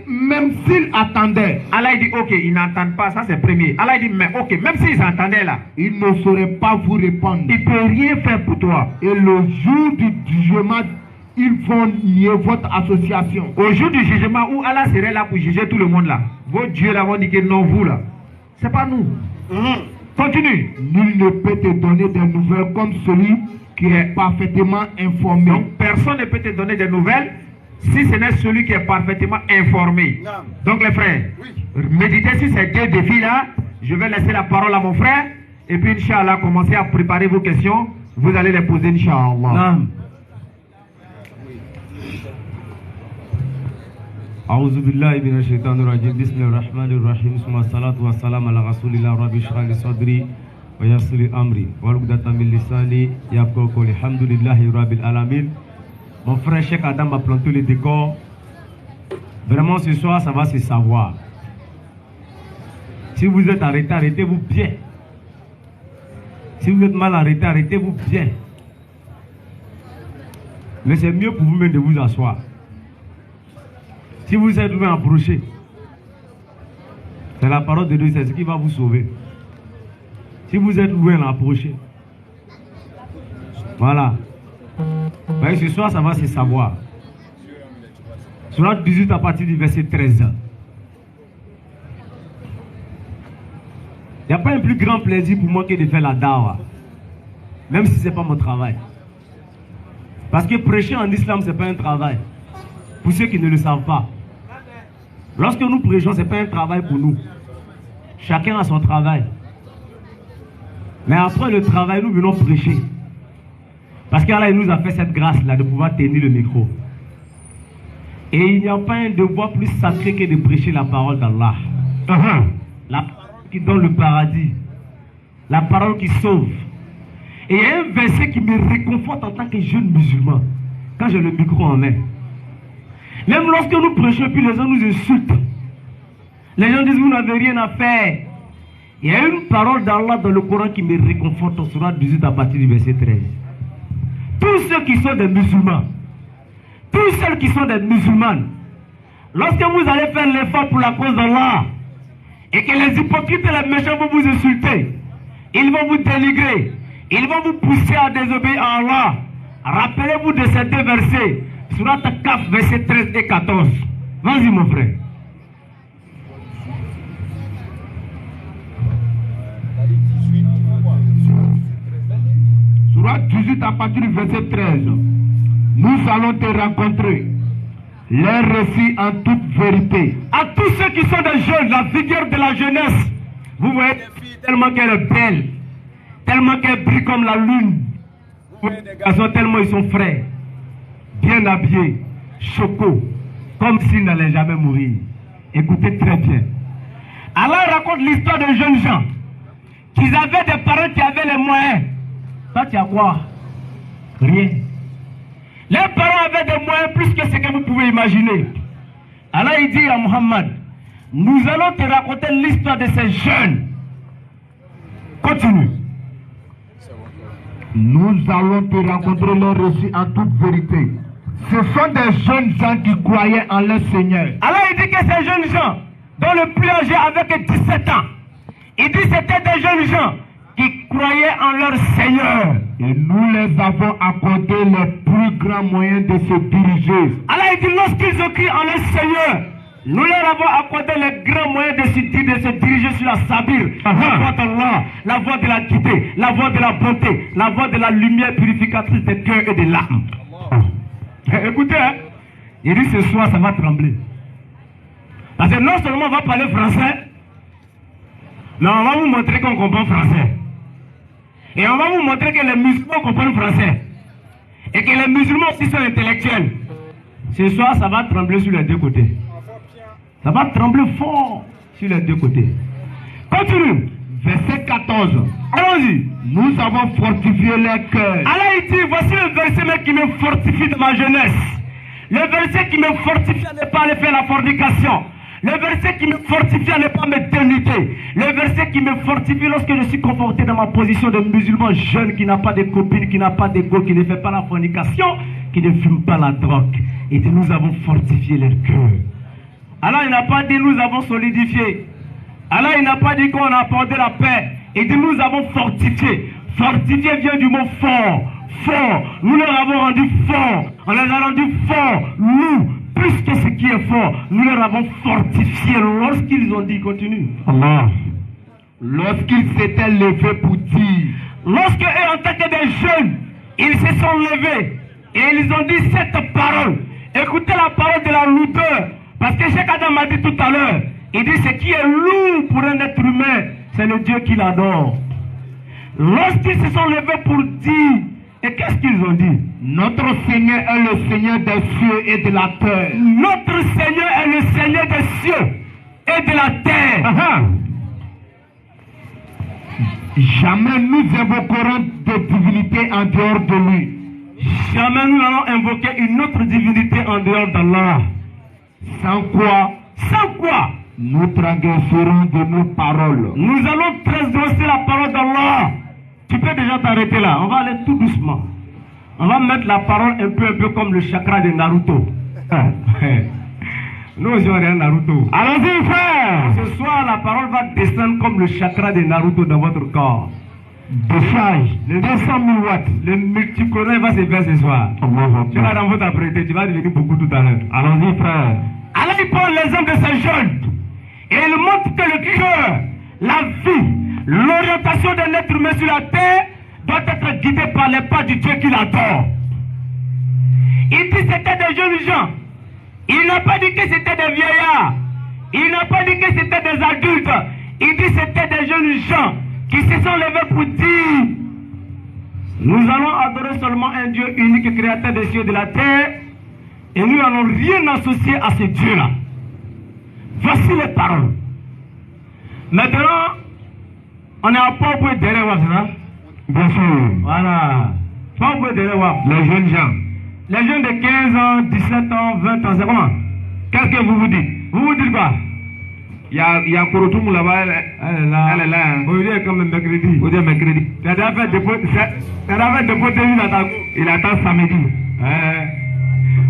Même s'ils attendaient, Allah il dit, ok, ils n'entendent pas, ça c'est premier. Allah il dit, mais ok, même s'ils entendaient là, ils ne sauraient pas vous répondre. il ne peut rien faire pour toi. Et le jour du jugement, ils vont nier votre association. Au jour du jugement où Allah serait là pour juger tout le monde là, vos dieux là vont dire que non, vous là, c'est pas nous. Continue. Nul ne peut te donner des nouvelles comme celui qui est parfaitement informé. Donc personne ne peut te donner des nouvelles si ce n'est celui qui est parfaitement informé. Donc les frères, méditez sur ces deux défis là. Je vais laisser la parole à mon frère et puis Inch'Allah commencez à préparer vos questions. Vous allez les poser Inch'Allah. أعوذ بالله من الشيطان الرجيم بسم الله الرحمن الرحيم ثم الصلاة والسلام على رسول الله ربي اشرح لي صدري ويسر لي أمري واحلل من لساني يفقهوا قولي الحمد لله رب العالمين. Mon frère Cheikh Adam a planté le décor. Vraiment ce soir ça va se savoir. Si vous êtes arrêté, arrêtez-vous bien. Si vous êtes mal arrêté, arrêtez-vous bien. Mais c'est mieux pour vous-même de vous asseoir. Si vous êtes loin approcher, c'est la parole de Dieu, c'est ce qui va vous sauver. Si vous êtes loin approcher, voilà. Mais ce soir, ça va se savoir. Surat 18 à partir du verset 13. Il n'y a pas un plus grand plaisir pour moi que de faire la dawa, même si ce n'est pas mon travail. Parce que prêcher en islam, ce n'est pas un travail. Pour ceux qui ne le savent pas. Lorsque nous prêchons, ce n'est pas un travail pour nous. Chacun a son travail. Mais après le travail, nous venons prêcher. Parce qu'Allah nous a fait cette grâce-là de pouvoir tenir le micro. Et il n'y a pas un devoir plus sacré que de prêcher la parole d'Allah. La parole qui donne le paradis. La parole qui sauve. Et il y a un verset qui me réconforte en tant que jeune musulman. Quand j'ai le micro en main. Même lorsque nous prêchons, puis les gens nous insultent. Les gens disent, vous n'avez rien à faire. Il y a une parole d'Allah dans le Coran qui me réconforte au surat 18 à partir du verset 13. Tous ceux qui sont des musulmans, tous ceux qui sont des musulmanes, lorsque vous allez faire l'effort pour la cause d'Allah, et que les hypocrites et les méchants vont vous insulter, ils vont vous dénigrer, ils vont vous pousser à désobéir à Allah. Rappelez-vous de ces deux versets. Surat Kaf, verset 13 et 14. Vas-y mon frère. Surat 18 à partir du verset 13. Nous allons te rencontrer. leur récit en toute vérité. À tous ceux qui sont des jeunes, la vigueur de la jeunesse. Vous voyez des filles tellement qu'elle est belle, tellement qu'elle brille comme la lune. Vous voyez des garçons tellement ils sont frais, bien habillés, chocos, comme s'ils n'allaient jamais mourir. Écoutez très bien. Alors il raconte l'histoire de jeunes gens qu'ils avaient des parents qui avaient les moyens. Toi tu as quoi? Rien. Les parents avaient des moyens plus que ce que vous pouvez imaginer. Alors il dit à Muhammad, nous allons te raconter l'histoire de ces jeunes. Continue. Nous allons te raconter leur récit en toute vérité. Ce sont des jeunes gens qui croyaient en leur Seigneur. Alors il dit que ces jeunes gens, dont le plus âgé avait 17 ans, il dit que c'était des jeunes gens qui croyaient en leur Seigneur. Et nous les avons accordé les plus grands moyens de se diriger. Alors il dit lorsqu'ils ont cru en leur Seigneur, nous leur avons accordé les grands moyens de se diriger sur la sabir, la voie d'Allah, la voie de la guidée, la voie de la bonté, la voie de la lumière purificatrice des cœurs et des larmes. Écoutez, hein, il dit ce soir ça va trembler. Parce que non seulement on va parler français, mais on va vous montrer qu'on comprend français. Et on va vous montrer que les musulmans comprennent français. Et que les musulmans aussi sont intellectuels. Ce soir ça va trembler sur les deux côtés. Ça va trembler fort sur les deux côtés. Continue. Verset 14. Allons-y. Nous avons fortifié les cœurs. Alors il dit, voici le verset même qui me fortifie de ma jeunesse. Le verset qui me fortifie à ne pas aller faire la fornication. Le verset qui me fortifie à ne pas me dénuder. Le verset qui me fortifie lorsque je suis conforté dans ma position de musulman jeune qui n'a pas de copine, qui n'a pas d'ego, qui ne fait pas la fornication, qui ne fume pas la drogue. Il dit, nous avons fortifié les cœurs. Alors il n'a pas dit nous avons solidifié. Alors il n'a pas dit qu'on a apporté la paix. Il dit nous avons fortifié. Fortifié vient du mot fort. Fort. Nous leur avons rendu fort. On les a rendus forts. Nous, plus que ce qui est fort, nous leur avons fortifié lorsqu'ils ont dit, continue. Allah. Lorsqu'ils s'étaient levés pour dire. Lorsque eux, en tant que des jeunes, ils se sont levés et ils ont dit cette parole. Écoutez la parole de la lourdeur. Parce que Cheikh Adam m'a dit tout à l'heure, il dit ce qui est lourd pour un être humain, c'est le Dieu qui l'adore. Lorsqu'ils se sont levés pour dire, et qu'est-ce qu'ils ont dit? Notre Seigneur est le Seigneur des cieux et de la terre. Notre Seigneur est le Seigneur des cieux et de la terre. Jamais nous invoquerons de divinité en dehors de lui. Jamais nous allons invoquer une autre divinité en dehors d'Allah. Sans quoi nous transgresserons de nos paroles. Nous allons transgresser la parole d'Allah. Tu peux déjà t'arrêter là. On va aller tout doucement. On va mettre la parole un peu comme le chakra de Naruto. Nous aussi on est un Naruto. Allons-y frère. Ce soir la parole va descendre comme le chakra de Naruto dans votre corps. Décharge. Les 200 000 watts. Le multicolore va se faire ce soir. Tu vas dans votre apprêté. Tu vas devenir beaucoup tout à l'heure. Allons-y frère. Alors il prend l'exemple de ces jeunes. Et il montre que le cœur, la vie, l'orientation d'un être humain sur la terre doit être guidée par les pas du Dieu qu'il adore. Il dit que c'était des jeunes gens. Il n'a pas dit que c'était des vieillards. Il n'a pas dit que c'était des adultes. Il dit que c'était des jeunes gens qui se sont levés pour dire nous allons adorer seulement un Dieu unique, créateur des cieux et de la terre, et nous n'allons rien associer à ce Dieu-là. Voici les paroles. Maintenant, on est à Pau-Boué derrière WAP, c'est ça? Bien sûr. Voilà. Pau-Boué derrière WAP. Les jeunes gens. Les jeunes de 15 ans, 17 ans, 20 ans, c'est comment? Qu'est-ce que vous vous dites? Vous vous dites quoi? Il y a Korotoum là-bas, elle est là. Aujourd'hui est comme mercredi. Aujourd'hui est mercredi. Tu as déjà fait dépôt de la il attend samedi.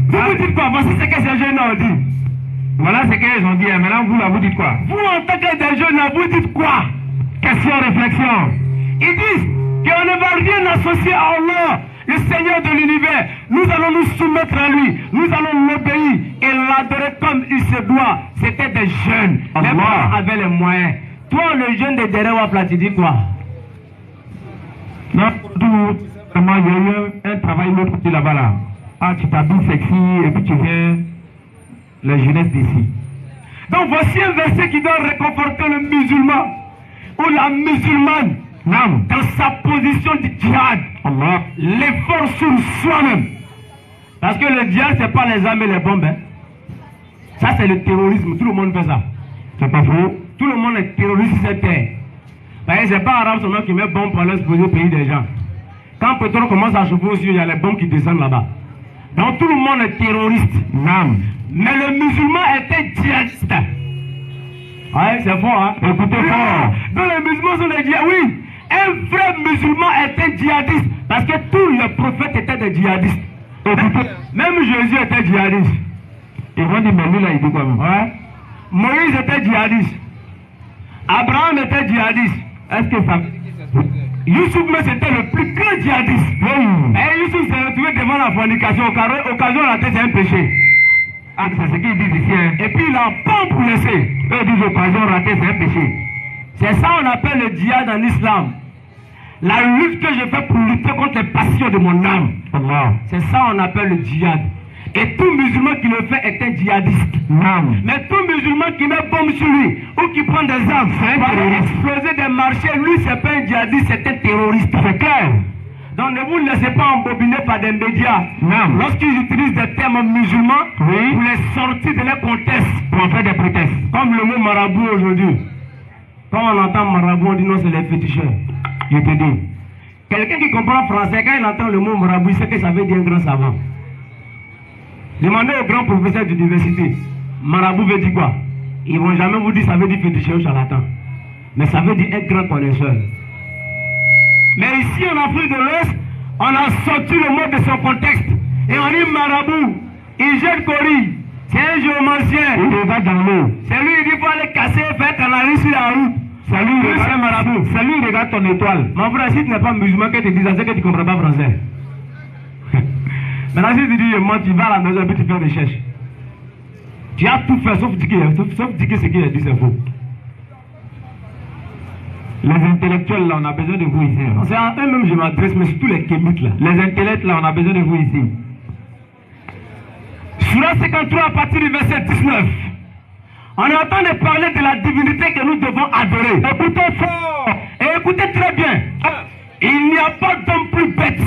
Vous vous dites quoi? Voici ce que ces jeunes ont dit. Voilà ce qu'ils ont dit. Maintenant, vous là, vous dites quoi? Vous, en tant que des jeunes, vous dites quoi? Question, réflexion. Ils disent qu'on ne va rien associer à Allah, le Seigneur de l'univers. Nous allons nous soumettre à lui. Nous allons l'obéir et l'adorer comme il se doit. C'était des jeunes. Les parents avaient les moyens. Toi, le jeune de Derewapla, tu dis quoi? Non, vraiment, il y a eu un travail l'autre côté là-bas là. Ah, tu t'habilles sexy et puis tu viens la jeunesse d'ici. Donc voici un verset qui doit réconforter le musulman ou la musulmane dans sa position de djihad. L'effort sur soi-même. Parce que le djihad, ce n'est pas les armes et les bombes. Hein. Ça, c'est le terrorisme. Tout le monde fait ça. C'est pas faux. Tout le monde est terroriste sur cette terre. Parce que ce n'est pas arabe seulement qui met bombe pour aller exploser le pays des gens. Quand le pétrole commence à chauffer aussi, il y a les bombes qui descendent là-bas. Donc tout le monde est terroriste. Mais le musulman était djihadiste. Ouais, c'est fort, hein? Écoutez fort. Donc les musulmans sont des djihadistes. Oui, un vrai musulman était djihadiste. Parce que tous les prophètes étaient des djihadistes. Même Jésus était djihadiste. Et on dit, mais lui là, il dit quoi même? Ouais. Moïse était djihadiste. Abraham était djihadiste. Est-ce que ça... Youssouf, mais c'était le plus grand djihadiste. Et Youssouf s'est retrouvé devant la fornication. Occasion ratée, c'est un péché. Ah, c'est ce qu'ils disent ici. Hein. Et puis il a pas pour laisser. Eux disent occasion ratée, c'est un péché. C'est ça qu'on appelle le djihad en islam. La lutte que je fais pour lutter contre les passions de mon âme. C'est ça qu'on appelle le djihad. Et tout musulman qui le fait est un djihadiste. Mais tout musulman qui met bombe sur lui ou qui prend des armes pour exploser des marchés, lui c'est pas un djihadiste, c'est un terroriste. C'est clair. Donc ne vous laissez pas embobiner par des médias. Lorsqu'ils utilisent des termes musulmans pour les sortir de leur contexte, pour en faire des prétextes. Comme le mot marabout aujourd'hui. Quand on entend marabout, on dit non, c'est les féticheurs. Je te dis. Quelqu'un qui comprend français, quand il entend le mot marabout, il sait que ça veut dire un grand savant. Demandez aux grands professeurs d'université, marabout veut dire quoi? Ils ne vont jamais vous dire ça veut dire féticheur ou charlatan. Mais ça veut dire un grand connaisseur. Mais ici en Afrique de l'Ouest, on a sorti le mot de son contexte. Et on dit marabout, il jette Cori, c'est un géomancien. Il va dans l'eau. C'est lui qui faut aller casser, faire canari sur la route. C'est lui, c'est un marabout. C'est lui, regarde ton étoile. Mon frère, si tu n'es pas musulman, que tu dis ça, c'est que tu ne comprends pas français. Maintenant, si tu dis, moi, tu vas à la maison et puis tu fais des recherches. Tu as tout fait, sauf dire que ce qu'il a dit, c'est faux. Les intellectuels, là, on a besoin de vous ici. C'est à eux-mêmes que je m'adresse, mais surtout les kémites, là. Les intellectuels, là, on a besoin de vous ici. Surah 53, à partir du verset 19. On est en train de parler de la divinité que nous devons adorer. Écoutez fort et écoutez très bien. Il n'y a pas d'homme plus bête.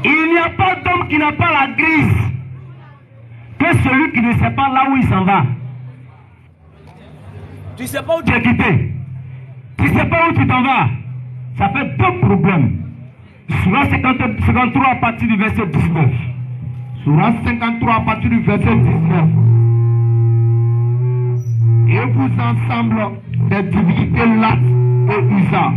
Il n'y a pas d'homme qui n'a pas la grise que celui qui ne sait pas là où il s'en va. Tu ne sais pas où tu es quitté. Tu ne sais pas où tu t'en vas. Ça fait deux problèmes. Surah 53 à partir du verset 19. Surah 53 à partir du verset 19. Et vous ensemble des divinités Lat et Uzza.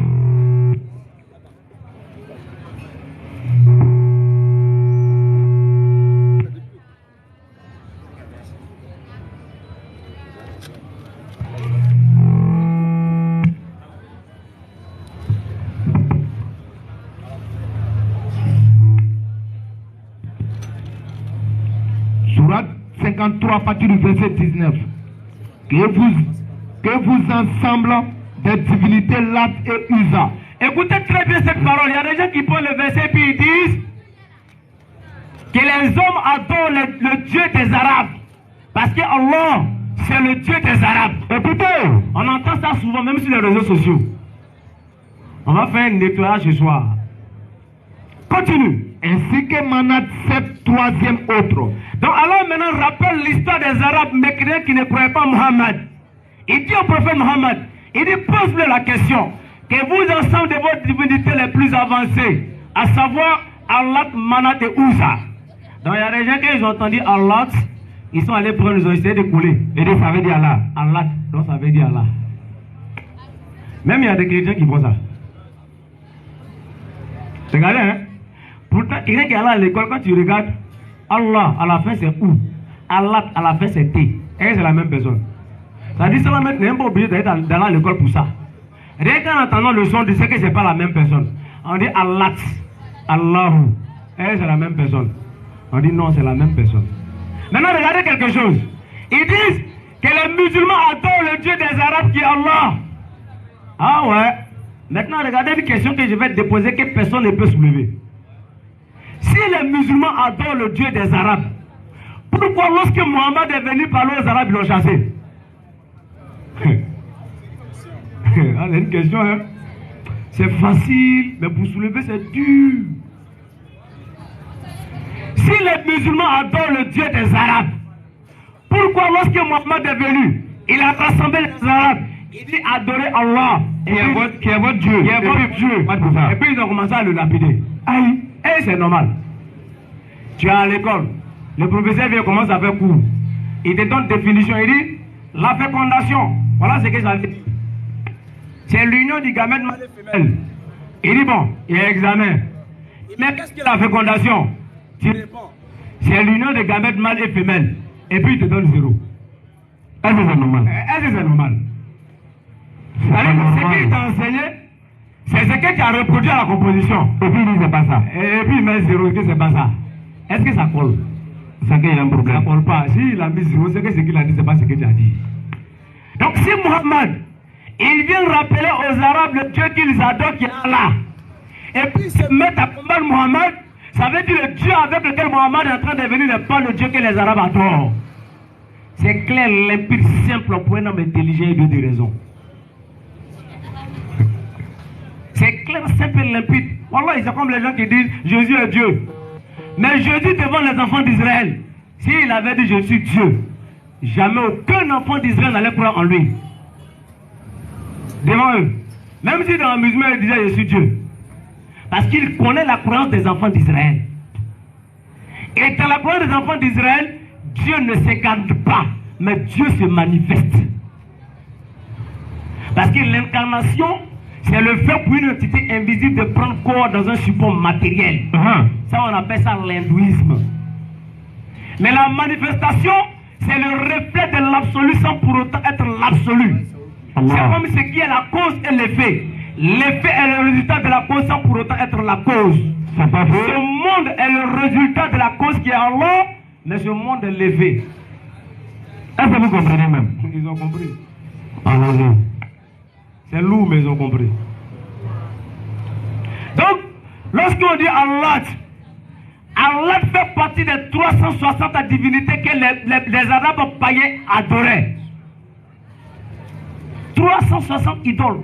Surat 53 à partir du verset 19. Que vous ensemble des divinités Lat et Uzza. Écoutez très bien cette parole. Il y a des gens qui prennent le verset et ils disent que les hommes adorent le Dieu des Arabes. Parce que Allah, c'est le Dieu des Arabes. Écoutez, on entend ça souvent, même sur les réseaux sociaux. On va faire un nettoyage ce soir. Continue. Ainsi que Manat, cette troisième autre. Donc Allah maintenant rappelle l'histoire des Arabes mécréants qui ne croyaient pas Mohammed. Il dit au prophète Mohammed, il dit pose-le la question, que vous ensemble de vos divinités les plus avancées, à savoir Allah, Manat et Uzza. Donc il y a des gens qui ils ont entendu Allah, ils sont allés prendre, ils ont essayé de couler. Et dit ça veut dire Allah. Allah, donc ça veut dire Allah. Même il y a des chrétiens qui font ça. Regardez, hein. Pourtant, quelqu'un qui est allé à l'école, quand tu regardes, Allah, à la fin c'est où? Allah, à la fin c'est T. Et c'est la même personne. Ça dit, ça va mettre, n'est pas obligé d'aller dans l'école pour ça. Rien qu'en entendant le son, tu sais que c'est pas la même personne. On dit Allah, Allahu. Et c'est la même personne. On dit non, c'est la même personne. Maintenant, regardez quelque chose. Ils disent que les musulmans adorent le Dieu des Arabes qui est Allah. Ah ouais. Maintenant, regardez une question que je vais te déposer que personne ne peut soulever. Si les musulmans adorent le Dieu des Arabes, pourquoi lorsque Mohammed est venu parler aux Arabes, ils l'ont chassé? C'est une question, hein? C'est facile, mais pour soulever, c'est dur. Si les musulmans adorent le Dieu des Arabes, pourquoi lorsque Mohammed est venu, il a rassemblé les Arabes, il dit adorer Allah, qui est votre Dieu, et puis ils ont commencé à le lapider. Aïe, et c'est normal. Tu es à l'école, le professeur vient commencer à faire cours. Il te donne définition, il dit la fécondation. Voilà ce que ça veut dire. C'est l'union du gamète mâle et femelle. Il dit bon, il y a examen. Mais qu'est-ce que la fécondation? Tu réponds. C'est l'union des gamètes mâle et femelle. Et puis il te donne 0. Est-ce que c'est normal? Est-ce que c'est normal? Ce qu'il t'a enseigné, c'est ce que tu as reproduit à la composition. Et puis il dit c'est pas ça. Et puis il met 0, que c'est pas ça. Est-ce que ça colle? C'est qu'il y a un problème. Ça colle pas. Si il a mis 0, c'est que ce qu'il a dit, c'est pas ce que tu as dit. Donc si Muhammad, il vient rappeler aux Arabes le Dieu qu'ils adorent qui est Allah, et puis se mettent à combattre Muhammad, ça veut dire le Dieu avec lequel Muhammad est en train de venir n'est pas le Dieu que les Arabes adorent. C'est clair, limpide, simple pour un homme intelligent et de raison. C'est clair, simple et limpide. Wallah, c'est comme les gens qui disent Jésus est Dieu. Mais Jésus devant les enfants d'Israël, s'il avait dit je suis Dieu, jamais aucun enfant d'Israël n'allait croire en lui. Devant eux. Même si dans l'amusement il disait je suis Dieu. Parce qu'il connaît la croyance des enfants d'Israël. Et dans la croyance des enfants d'Israël, Dieu ne s'incarne pas, mais Dieu se manifeste. Parce que l'incarnation, c'est le fait pour une entité invisible de prendre corps dans un support matériel. Ça, on appelle ça l'hindouisme. Mais la manifestation, c'est le reflet de l'absolu sans pour autant être l'absolu. C'est comme ce qui est la cause et l'effet. L'effet est le résultat de la cause sans pour autant être la cause. Ce monde est le résultat de la cause qui est Allah, mais ce monde est l'effet. Est-ce que vous comprenez même? Ils ont compris. Allons-y. C'est lourd, mais ils ont compris. Donc, lorsqu'on dit Allah, Allah fait partie des 360 divinités que les Arabes païens adoraient. 360 idoles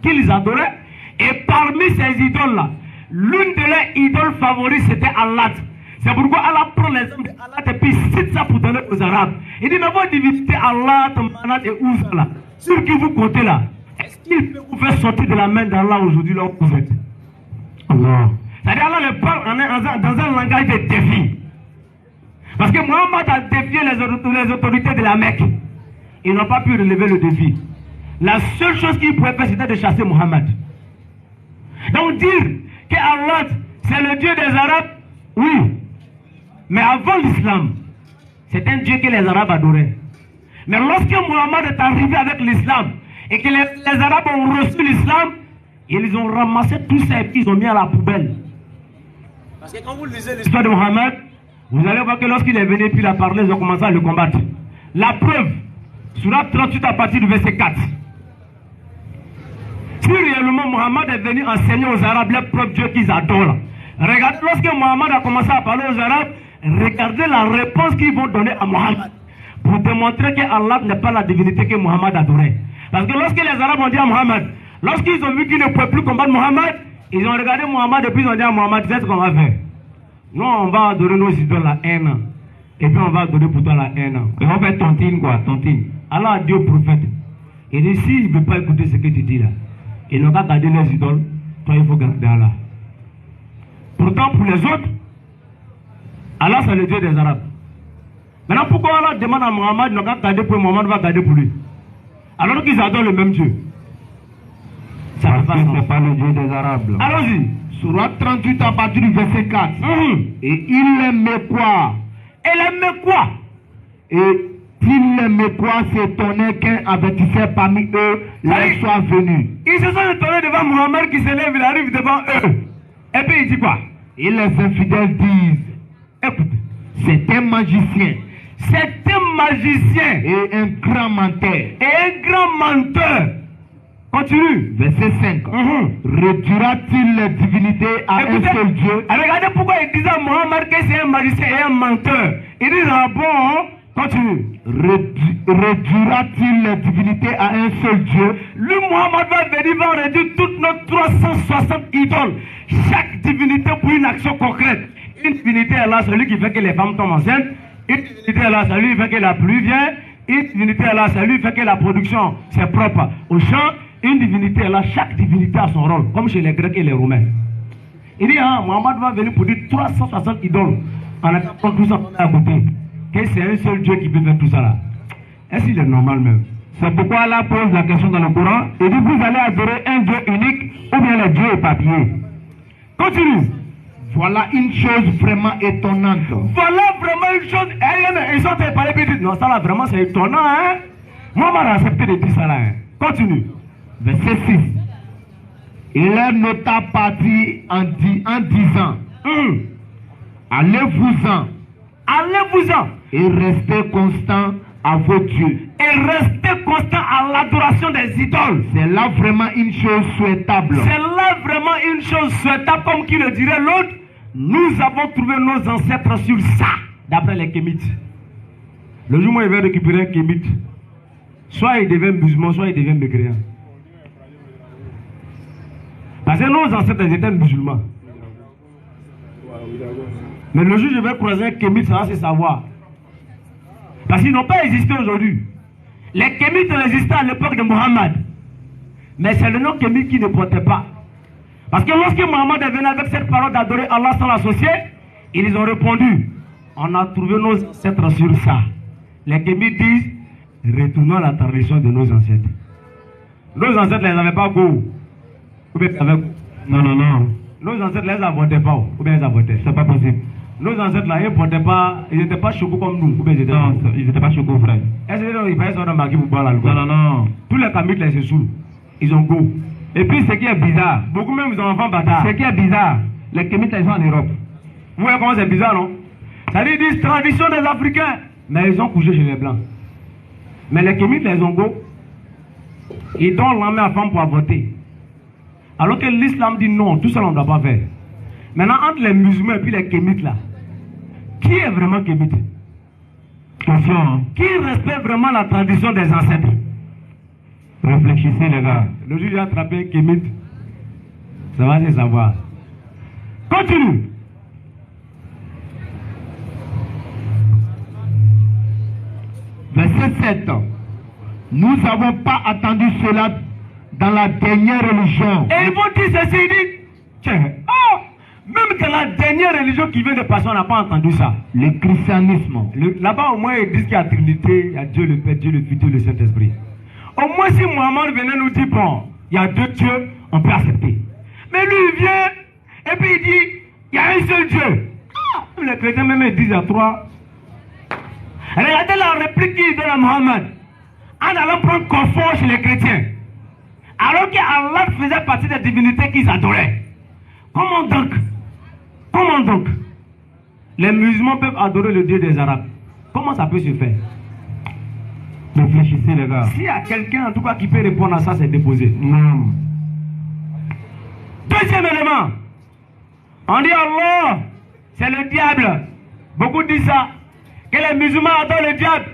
qu'ils adoraient. Et parmi ces idoles-là, l'une de leurs idoles favorites, c'était Allah. C'est pourquoi Allah prend l'exemple d'Allah et puis cite ça pour donner aux Arabes. Il dit, mais votre divinité Allah, Manat et Ouza là, sur qui vous comptez là, est-ce qu'il peut vous faire sortir de la main d'Allah aujourd'hui là où vous êtes? Allah. C'est-à-dire Allah le parle dans un langage de défi. Parce que Mohammed a défié les autorités de la Mecque. Ils n'ont pas pu relever le défi. La seule chose qu'ils pouvaient faire, c'était de chasser Mohammed. Donc dire que Allah, c'est le Dieu des Arabes, oui. Mais avant l'islam, c'est un Dieu que les Arabes adoraient. Mais lorsque Mohammed est arrivé avec l'islam, et que les Arabes ont reçu l'islam, ils ont ramassé tout ça et puis ils ont mis à la poubelle. Parce que quand vous lisez l'histoire de Mohammed, vous allez voir que lorsqu'il est venu, puis il a parlé, ils ont commencé à le combattre. La preuve, Sourate 38 à partir du verset 4. Si réellement Mohammed est venu enseigner aux Arabes les propres dieux qu'ils adorent, regardez, lorsque Mohammed a commencé à parler aux Arabes, regardez la réponse qu'ils vont donner à Mohammed pour démontrer que Allah n'est pas la divinité que Mohammed adorait. Parce que lorsque les Arabes ont dit à Mohammed, lorsqu'ils ont vu qu'ils ne pouvaient plus combattre Mohammed, ils ont regardé Mohammed et puis ils ont dit à Mohammed, c'est ce qu'on va faire. Nous, on va adorer nos idoles la haine. Et puis on va adorer pour toi la haine. Et on fait tontine quoi, tontine. Allah a dit au prophète, il dit, s'il ne veut pas écouter ce que tu dis là, ils n'ont pas gardé les idoles, toi il faut garder Allah. Pourtant pour les autres, Allah c'est le Dieu des Arabes. Maintenant pourquoi Allah demande à Mohammed, n'a pas gardé pour Mohammed, va garder pour lui? Alors qu'ils adorent le même Dieu. Ça ne pas, pas le Dieu des Arabes. Allons-y. Sourate 38 à partir du verset 4. Et il aimait quoi? Elle aimait quoi? Et il aimait quoi s'étonnait qu'un avertisseur parmi eux leur soit venu. Ils se sont étonnés devant Mohammed qui se lève, il arrive devant eux. Et puis il dit quoi? Et les infidèles disent, écoute, c'est un magicien. C'est un magicien. Et un grand menteur. Et un grand menteur. Continue. Verset 5. Réduira-t-il les divinités à un seul Dieu? Regardez pourquoi il disait à Mohammed que c'est un magicien et un menteur. Il dit ah bon, continue. Réduira-t-il les divinités à un seul Dieu? Lui, Mohammed va venir, va réduire toutes nos 360 idoles. Chaque divinité pour une action concrète. Une divinité est là, celui qui fait que les femmes tombent enceintes. Une divinité est là, celui qui fait que la pluie vient. Une divinité est là, celui qui fait que la production c'est propre au champ. Une divinité est là, chaque divinité a son rôle, comme chez les Grecs et les Romains. Il dit, Mohammed va venir pour dire 360 idoles en attendant tout ça à côté. Que c'est un seul Dieu qui peut faire tout ça là. Est-ce qu'il est normal même? C'est pourquoi Allah pose la question dans le Coran. Il dit, vous allez adorer un Dieu unique ou bien le Dieu papier? Continue. Voilà une chose vraiment étonnante. Voilà vraiment une chose. Ils sont parlé et disent, non, ça là vraiment c'est étonnant. Hein? Mohammed a accepté de dire ça là. Hein? Continue. Verset 6. Il leur nota parti en disant, allez-vous-en. Allez-vous-en. Et restez constant à vos dieux. Et restez constant à l'adoration des idoles. C'est là vraiment une chose souhaitable. C'est là vraiment une chose souhaitable, comme qui le dirait l'autre. Nous avons trouvé nos ancêtres sur ça, d'après les Kémites. Le jour où il va récupérer un Kémite, soit il devient musulman, soit il devient mécréant. Parce que nos ancêtres étaient musulmans. Mais le jour où je vais croiser un Kémite, ça va se savoir. Parce qu'ils n'ont pas existé aujourd'hui. Les Kémites existaient à l'époque de Mohammed. Mais c'est le nom Kémite qui ne portait pas. Parce que lorsque Mohammed est venu avec cette parole d'adorer Allah sans l'associer, ils ont répondu, on a trouvé nos ancêtres sur ça. Les Kémites disent, retournons à la tradition de nos ancêtres. Nos ancêtres ne les avaient pas go. Ou bien ils avaient... Non. Nos ancêtres ne les avortaient pas. Ou bien ils avortaient. C'est pas possible. Nos ancêtres là, ils n'étaient pas chocos comme nous. Ou bien ils étaient... Non, ils n'étaient pas chocos, frère. Est-ce qu'ils faisaient ça dans ma pour boire l'alcool? Non. Tous les Kémites là, ils se saoulent. Ils ont go. Et puis ce qui est bizarre, Beaucoup même ils ont enfants bâtards. ce qui est bizarre, les Kémites ils sont en Europe. Vous voyez comment c'est bizarre, non? Ça dit, ils disent tradition des Africains. Mais ils ont couché chez les Blancs. Mais les Kémites, les Zongo, ils donnent la main à femme pour voter. Alors que l'islam dit non, tout ça on ne doit pas faire. Maintenant, entre les musulmans et puis les Kémites là, qui est vraiment Kémite? Attention, hein. Qui respecte vraiment la tradition des ancêtres? Réfléchissez les gars. Le jour où j'ai attrapé un Kémite, ça va se savoir. Continue. Verset 7. Nous n'avons pas attendu cela dans la dernière religion. Et ils vont dire ceci, ils disent, tiens, même dans la dernière religion qui vient de passer, on n'a pas entendu ça. Le christianisme. Là-bas, au moins, ils disent qu'il y a Trinité, il y a Dieu le Père, Dieu le Fils, Dieu le Saint-Esprit. Au moins, si Mohammed venait nous dire, bon, il y a deux dieux, on peut accepter. Mais lui, il vient, et puis il dit, il y a un seul Dieu. Les chrétiens même ils disent, il y a trois. Regardez la réplique qu'il donne à Mohammed, en allant prendre confort chez les chrétiens. Alors qu'Allah faisait partie des divinités qu'ils adoraient. Comment donc les musulmans peuvent adorer le Dieu des Arabes? Comment ça peut se faire? Réfléchissez les gars. S'il y a quelqu'un en tout cas qui peut répondre à ça, c'est déposé. Non. Deuxième élément, on dit Allah, c'est le diable. Beaucoup disent ça, que les musulmans adorent le diable.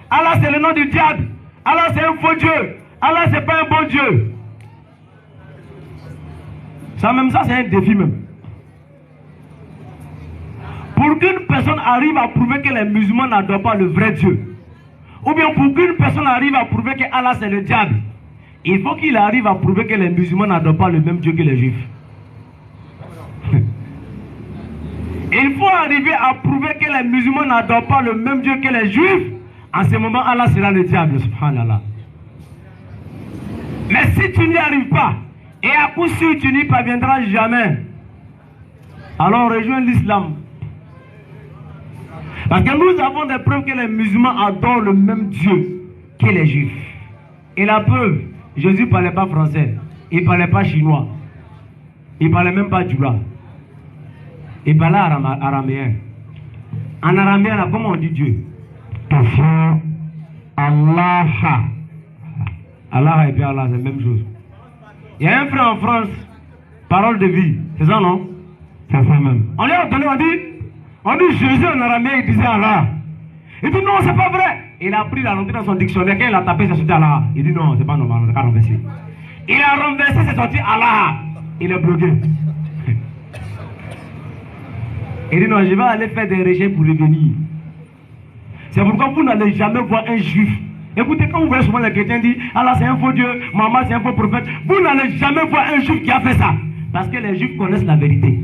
Allah c'est le nom du diable. Allah c'est un faux Dieu. Allah c'est pas un bon Dieu. Ça même ça c'est un défi même. Pour qu'une personne arrive à prouver que les musulmans n'adorent pas le vrai Dieu, ou bien pour qu'une personne arrive à prouver que Allah c'est le diable, il faut qu'il arrive à prouver que les musulmans n'adorent pas le même Dieu que les juifs. Il faut arriver à prouver que les musulmans n'adorent pas le même Dieu que les juifs. En ce moment, Allah sera le diable, subhanallah. Mais si tu n'y arrives pas, et à coup sûr tu n'y parviendras jamais, alors rejoins l'islam. Parce que nous avons des preuves que les musulmans adorent le même Dieu que les juifs. Et la preuve, Jésus ne parlait pas français, il ne parlait pas chinois, il ne parlait même pas djoula. Il parlait araméen. En araméen, là, comment on dit Dieu? Attention, Allah. Allah et puis Allah, c'est la même chose. Il y a un frère en France, parole de vie, c'est ça non? C'est ça même. On lui a donné, on dit Jésus en araméen, il disait Allah. Il dit non, c'est pas vrai. Il a pris la rentrée dans son dictionnaire, quand il a tapé, c'est sorti Allah. Il dit non, c'est pas normal, on n'a qu'à renverser. Il a renversé, c'est sorti Allah. Il est bloqué. Il dit non, je vais aller faire des recherches pour revenir. C'est pourquoi vous n'allez jamais voir un juif. Écoutez, quand vous voyez souvent les chrétiens dire Allah c'est un faux Dieu, Maman c'est un faux prophète, vous n'allez jamais voir un juif qui a fait ça. Parce que les juifs connaissent la vérité.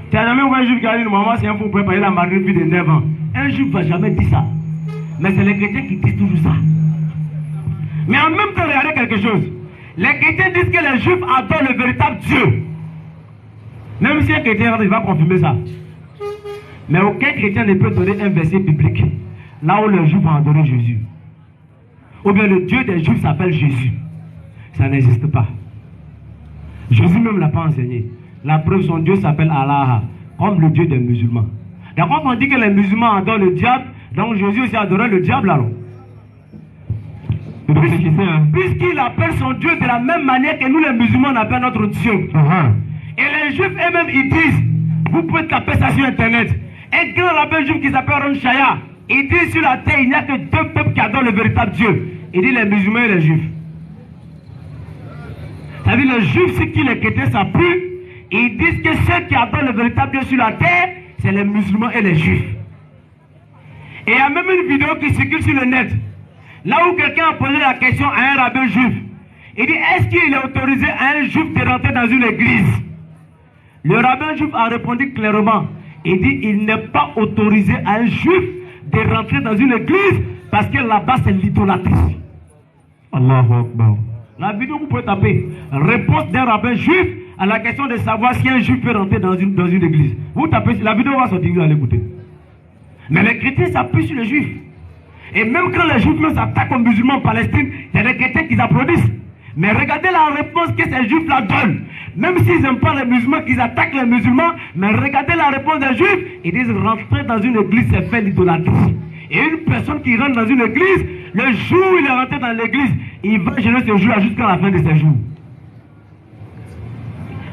Tu n'as jamais vu un juif qui a dit Maman c'est un faux prophète, il a marié une fille de 9 ans. Un juif ne va jamais dire ça. Mais c'est les chrétiens qui disent toujours ça. Mais en même temps, regardez quelque chose. Les chrétiens disent que les juifs adorent le véritable Dieu. Même si un chrétien il va confirmer ça. Mais aucun chrétien ne peut donner un verset biblique là où les juifs vont adorer Jésus. Ou bien le Dieu des juifs s'appelle Jésus. Ça n'existe pas. Jésus même ne l'a pas enseigné. La preuve, son Dieu s'appelle Allah, comme le Dieu des musulmans. Donc quand on dit que les musulmans adorent le diable, donc Jésus aussi adorait le diable alors. Puisqu'il appelle son Dieu de la même manière que nous les musulmans on appelle notre Dieu. Et les juifs eux-mêmes ils disent, vous pouvez taper ça sur internet, un grand rabbin juif qui s'appelle Ron Shaya, il dit sur la terre il n'y a que 2 peuples qui adorent le véritable Dieu. Il dit les musulmans et les juifs. C'est-à-dire les juifs c'est qui les chrétiens s'appuient, ils disent que ceux qui adorent le véritable Dieu sur la terre, c'est les musulmans et les juifs. Et il y a même une vidéo qui circule sur le net, là où quelqu'un a posé la question à un rabbin juif. Il dit, est-ce qu'il est autorisé à un juif de rentrer dans une église? Le rabbin juif a répondu clairement. Il dit, il n'est pas autorisé à un juif de rentrer dans une église parce que là-bas c'est l'idolâtrie. Allahu Akbar. La vidéo vous pouvez taper. Réponse d'un rabbin juif à la question de savoir si un juif peut rentrer dans une église. Vous tapez, la vidéo va sortir, vous allez écouter. Mais les chrétiens s'appuient sur les juifs. Et même quand les juifs s'attaquent aux musulmans en Palestine, il y a des chrétiens qui applaudissent. Mais regardez la réponse que ces juifs-là donnent. Même s'ils n'aiment pas les musulmans, qu'ils attaquent les musulmans, mais regardez la réponse des juifs. Ils disent rentrer dans une église, c'est faire l'idolâtrie. Et une personne qui rentre dans une église, le jour où il est rentré dans l'église, il va gêner ce jour jusqu'à la fin de ses jours.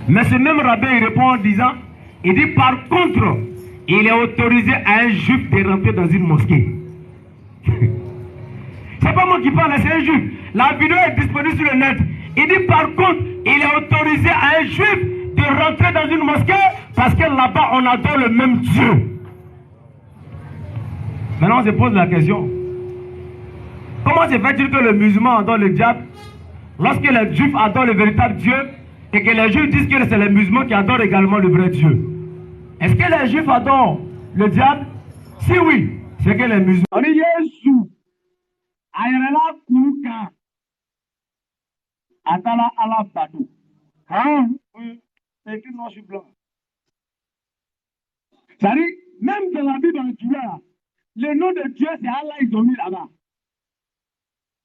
Mais ce même rabbin, il répond en disant, il dit par contre, il est autorisé à un juif de rentrer dans une mosquée. C'est pas moi qui parle, c'est un juif. La vidéo est disponible sur le net. Il dit par contre, il est autorisé à un juif de rentrer dans une mosquée parce que là-bas on adore le même Dieu. Maintenant on se pose la question. Comment se fait-il que le musulman adore le diable lorsque les juifs adorent le véritable Dieu et que les juifs disent que c'est les musulmans qui adorent également le vrai Dieu? Est-ce que les juifs adorent le diable? Si oui, c'est que les musulmans. Ayarela kuruka atala ala bado. Hein? Oui, c'est écrit noir sur blanc. C'est-à-dire, même dans la Bible en Juda, le nom de Dieu c'est Allah, ils ont mis là-bas.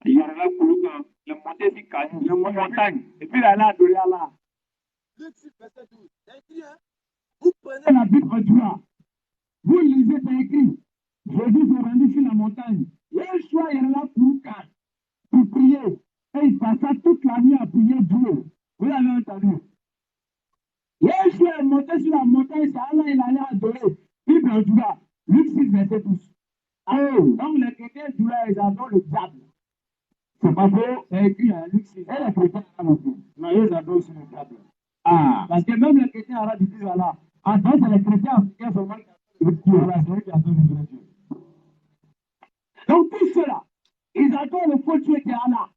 Ayarela kuruka, le monté du caillou, le montagne, et puis là, adorer Allah. Vous prenez la Bible en Juda, vous lisez, c'est écrit. Jésus s'est rendu sur la montagne. Yeshua est là pour prier. Et il passa toute la nuit à prier Dieu. Vous l'avez entendu. Yeshua est monté sur la montagne, c'est Allah, il allait adorer. Bible en Juda, Luc 6, verset 12. Donc les chrétiens Juda, ils adorent le diable. C'est pas faux, c'est écrit à Luc 6. Et les chrétiens arabes aussi. Mais ils adorent aussi le diable. Parce que même les chrétiens arabes disent Allah. En fait, c'est les chrétiens africains seulement qui adorent le vrai Dieu. Donc tout cela, ils adorent le faux Dieu qui est Allah.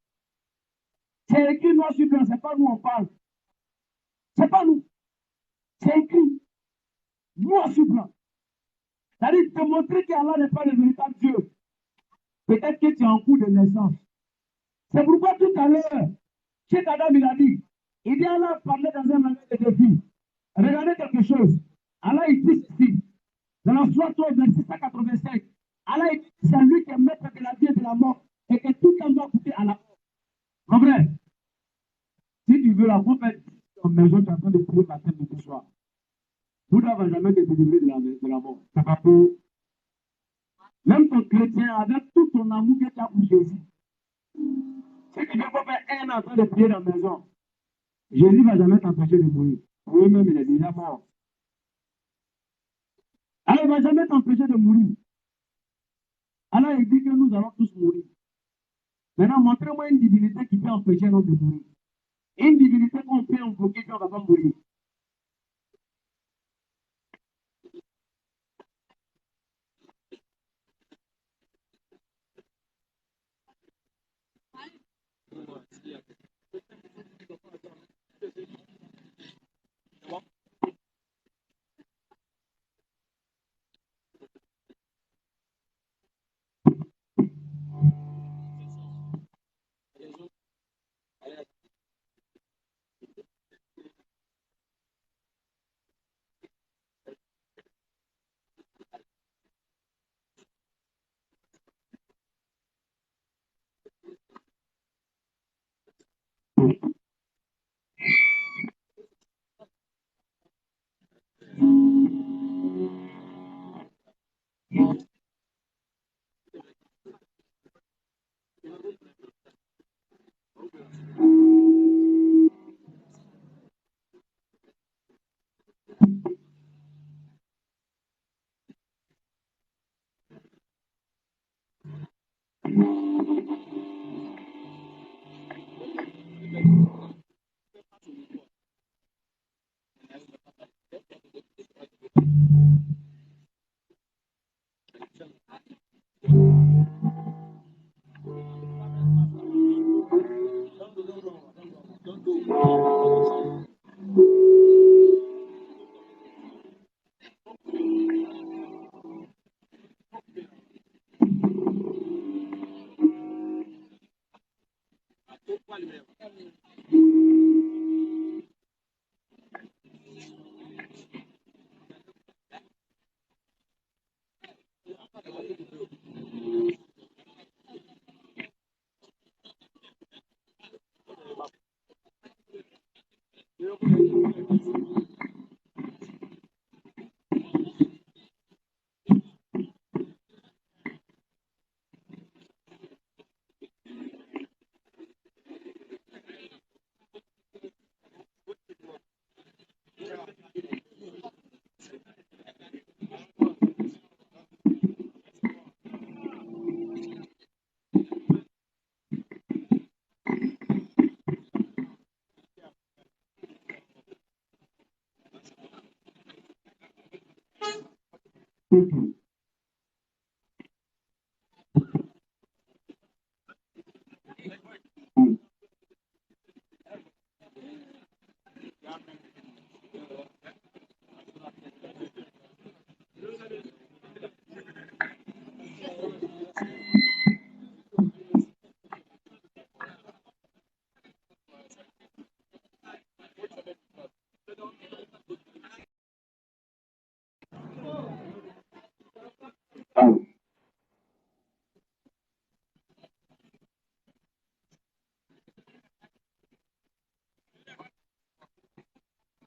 C'est écrit noir sur blanc, c'est pas nous on parle. C'est pas nous. C'est écrit noir sur blanc. C'est-à-dire te montrer qu'Allah n'est pas le véritable Dieu. Peut-être que tu es en cours de naissance. C'est pourquoi tout à l'heure, Cheikh Adam il a dit, Allah parlait dans un langage de défi. Regardez quelque chose. Allah il dit ceci. Dans la sourate 3, verset 185. Allah dit c'est lui qui est maître de la vie et de la mort et que tout le monde doit goûter à la mort. Comprenez? Si tu veux la faire en maison, tu es en train de prier matin et soir. Vous n'avez jamais été délivré de la mort. C'est pas pour. Même ton chrétien, avec tout ton amour que tu as pour Jésus, Si tu ne peux pas faire 1 an en train de prier dans la maison, Jésus ne va jamais t'empêcher de mourir. Lui-même, il est déjà mort. Alors, il ne va jamais t'empêcher de mourir. Alors, il dit que nous allons tous mourir. Maintenant, montrez-moi une divinité qui peut empêcher un homme de mourir. Une divinité qu'on peut invoquer qu'on ne va pas mourir.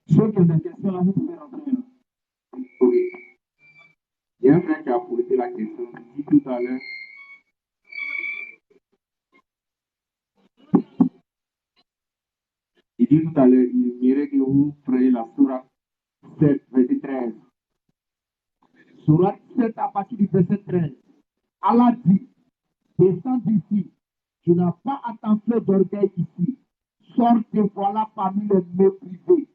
Ceux qui ont des questions, là, vous pouvez rentrer. Oui. Il y a un frère qui a posé la question. Il dit tout à l'heure. Il dit tout à l'heure, il mérite que vous preniez la sourate 7, verset 13. Sourate 7 à partir du verset 13. Allah dit, descends d'ici. Tu n'as pas à t'enfler d'orgueil ici. Sors de voilà parmi les méprisés.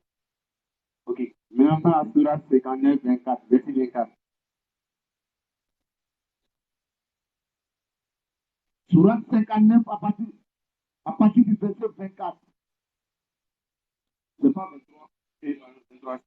Ok. Maintenant, la sourate 59, 24, verset 24. Sourate 59 à partir du verset 24. C'est pas 23. Et 23.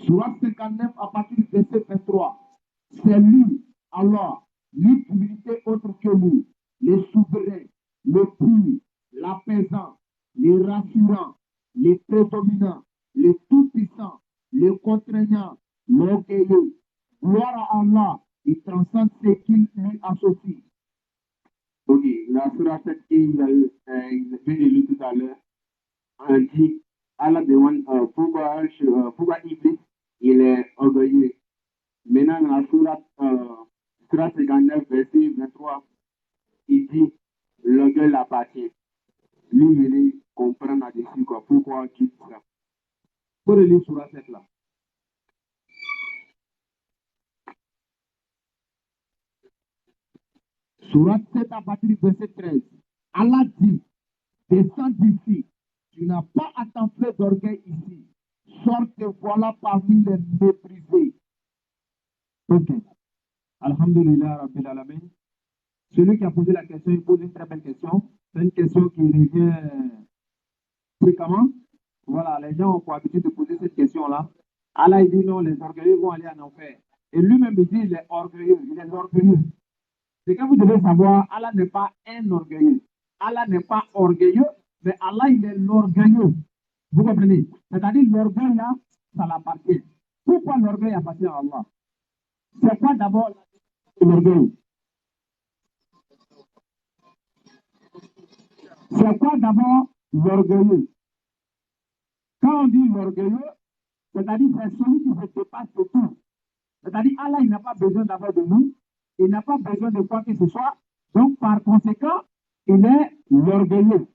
Sourate 59 à partir du verset 23. C'est lui, alors, l'utilité autre que lui, le souverain, le pur, l'apaisant, le rassurant, le prédominant, le tout-puissant, le contraignant, l'orgueilleux. Gloire à Allah, il transcende ce qu'il lui associe. Ok, la sourate 7 qu'il vient de lire tout à l'heure, on dit, Allah demande pourquoi Iblis, il est orgueilleux. Maintenant, dans la sourate 59, verset 23, il dit, l'orgueil appartient. lui, il comprend là-dessus, quoi. Pourquoi il dit ça. Pour lire sur la tête là. Surat 7 à partir du verset 13. Allah dit, descends d'ici, tu n'as pas à t'enfler d'orgueil ici. Sors te voilà parmi les méprisés. Ok. Alhamdulillah, Rabbil Alamin. Celui qui a posé la question, il pose une très belle question. C'est une question qui revient fréquemment. Voilà, les gens ont pour habitude de poser cette question-là. Allah, il dit non, les orgueilleux vont aller en enfer. Et lui-même, il dit, il est orgueilleux, il est orgueilleux. C'est que vous devez savoir, Allah n'est pas un orgueilleux. Allah n'est pas orgueilleux, mais Allah, il est l'orgueilleux. Vous comprenez? C'est-à-dire, l'orgueil, là, ça l'appartient. Pourquoi l'orgueil appartient à Allah? C'est quoi d'abord l'orgueil? C'est quoi d'abord l'orgueilleux? Quand on dit l'orgueilleux, c'est-à-dire c'est celui qui se dépasse de tout. C'est-à-dire Allah, il n'a pas besoin d'avoir de nous, il n'a pas besoin de quoi que ce soit. Donc, par conséquent, il est l'orgueilleux.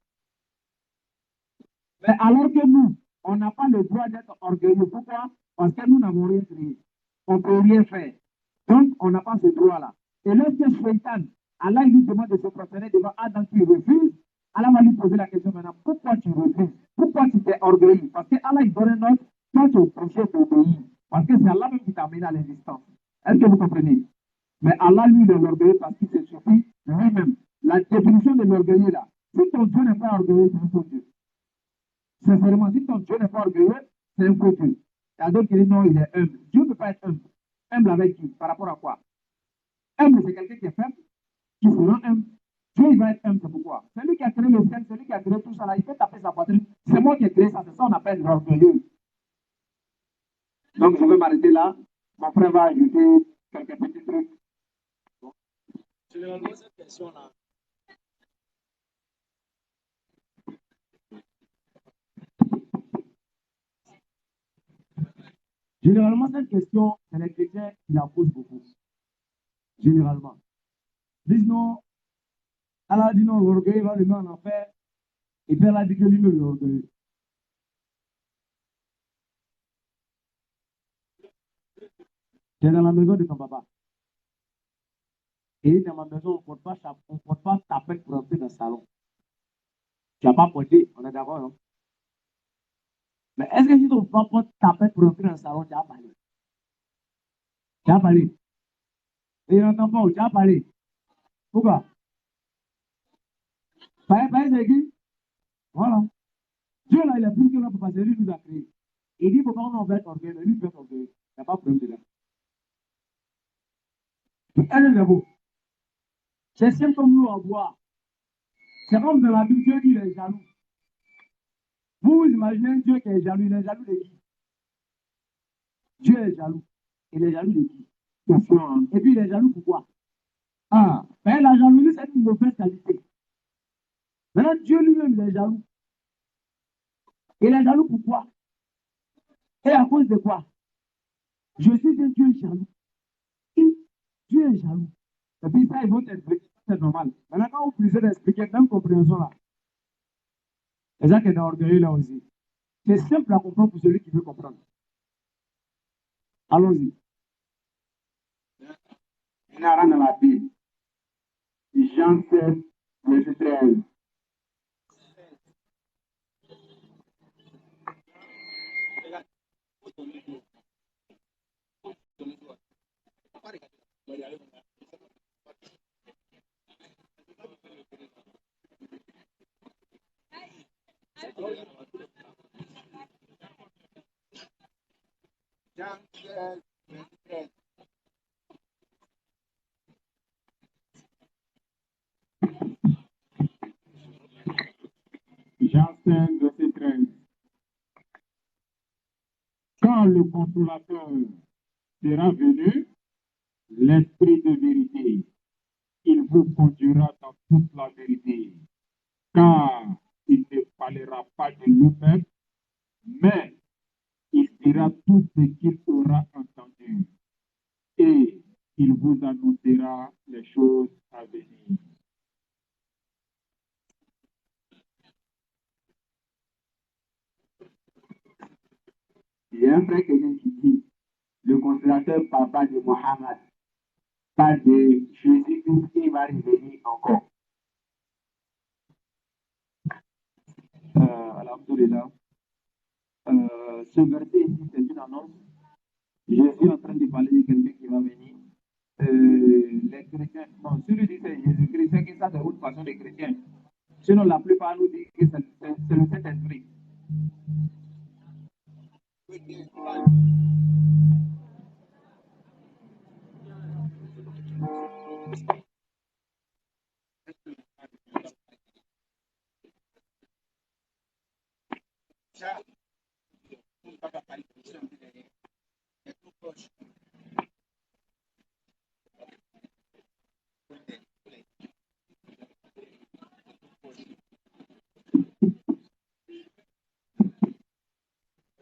Mais alors que nous, on n'a pas le droit d'être orgueilleux. Pourquoi? Parce que nous n'avons rien créé. On ne peut rien faire. Donc, on n'a pas ce droit-là. Et lorsque Shaitan, Allah il lui demande de se prosterner devant Adam qui refuse, Allah va lui poser la question maintenant, pourquoi tu refuses? Pourquoi tu t'es orgueilleux? Parce que Allah il donne un ordre, toi tu es obligé d'obéir. Parce que c'est Allah même qui t'a amené à l'existence. Est-ce que vous comprenez? Mais Allah lui il est orgueilleux parce qu'il se suffit lui-même. La définition de l'orgueilleux là, si ton Dieu n'est pas orgueilleux, c'est un faux Dieu. Sincèrement, si ton Dieu n'est pas orgueilleux, c'est un faux Dieu. Il y a d'autres qui disent non, il est humble. Dieu ne peut pas être humble. Humble avec qui? Par rapport à quoi? Humble, c'est quelqu'un qui est faible, qui se rend humble. Dieu, il va être humble, c'est pourquoi? Celui qui a créé le ciel, celui qui a créé tout ça, là, il peut taper sa poitrine. C'est moi qui ai créé ça, c'est ça qu'on appelle l'orgueilleux. Donc, je vais m'arrêter là. Mon frère va ajouter quelques petits trucs. Généralement, cette question-là. Généralement, cette question, c'est les chrétiens qui la posent beaucoup. Généralement. Ils disent non, Allah dit non, l'orgueil va le mettre en enfer. Et puis Allah dit que lui-même est orgueilleux. Tu es dans la maison de ton papa. Et dans ma maison, on ne porte pas tapette pour entrer dans le salon. Tu n'as pas porté, on est d'accord, non? Mais est-ce que si ton papa porte tapette pour entrer dans le salon, tu as parlé? Tu as parlé? Et il n'entend pas où tu as parlé. Pourquoi? Pareil, c'est qui? Voilà. Dieu là, il est plus que notre papa, c'est lui qui nous a créé. Il dit pourquoi on va être orgueilleux, lui peut être orgueilleux. Il n'y a pas de problème de là. Elle est beau. C'est simple comme l'eau à boire. C'est comme dans la Bible, Dieu dit il est jaloux. Vous imaginez un Dieu qui est jaloux, il est jaloux de qui? Dieu est jaloux. Il est jaloux de qui? Et puis il est jaloux pourquoi? Ah, ben la jalousie, c'est une mauvaise qualité. Maintenant, Dieu lui-même, il est jaloux. Il est jaloux pourquoi? Et à cause de quoi? Je suis un Dieu jaloux. Et Dieu est jaloux. Et puis ça, ils vont t'expliquer. C'est normal. Maintenant, quand vous puissiez d'expliquer, même compréhension là, les gens qui sont orgueilleux là aussi. C'est simple à comprendre pour celui qui veut comprendre. Allons-y. On rentre dans la Bible. Jean 7, verset 13. Jean 13, verset 13. Jean 5, verset 13. Quand le consolateur sera venu, l'esprit de vérité, il vous conduira dans toute la vérité, car il ne parlera pas de lui-même, mais il dira tout ce qu'il aura entendu, et il vous annoncera les choses à venir. a un frère chrétien qui dit, le consolateur parle pas de Mohammed, pas de Jésus-Christ qui va revenir encore. Alhamdulillah. Ce verset ici, c'est une annonce. Jésus est en train de parler de quelqu'un qui va venir. Les chrétiens, non, celui qui dit c'est Jésus-Christ, c'est que ça c'est une façon de chrétien. Sinon, la plupart nous disent que c'est le Saint-Esprit.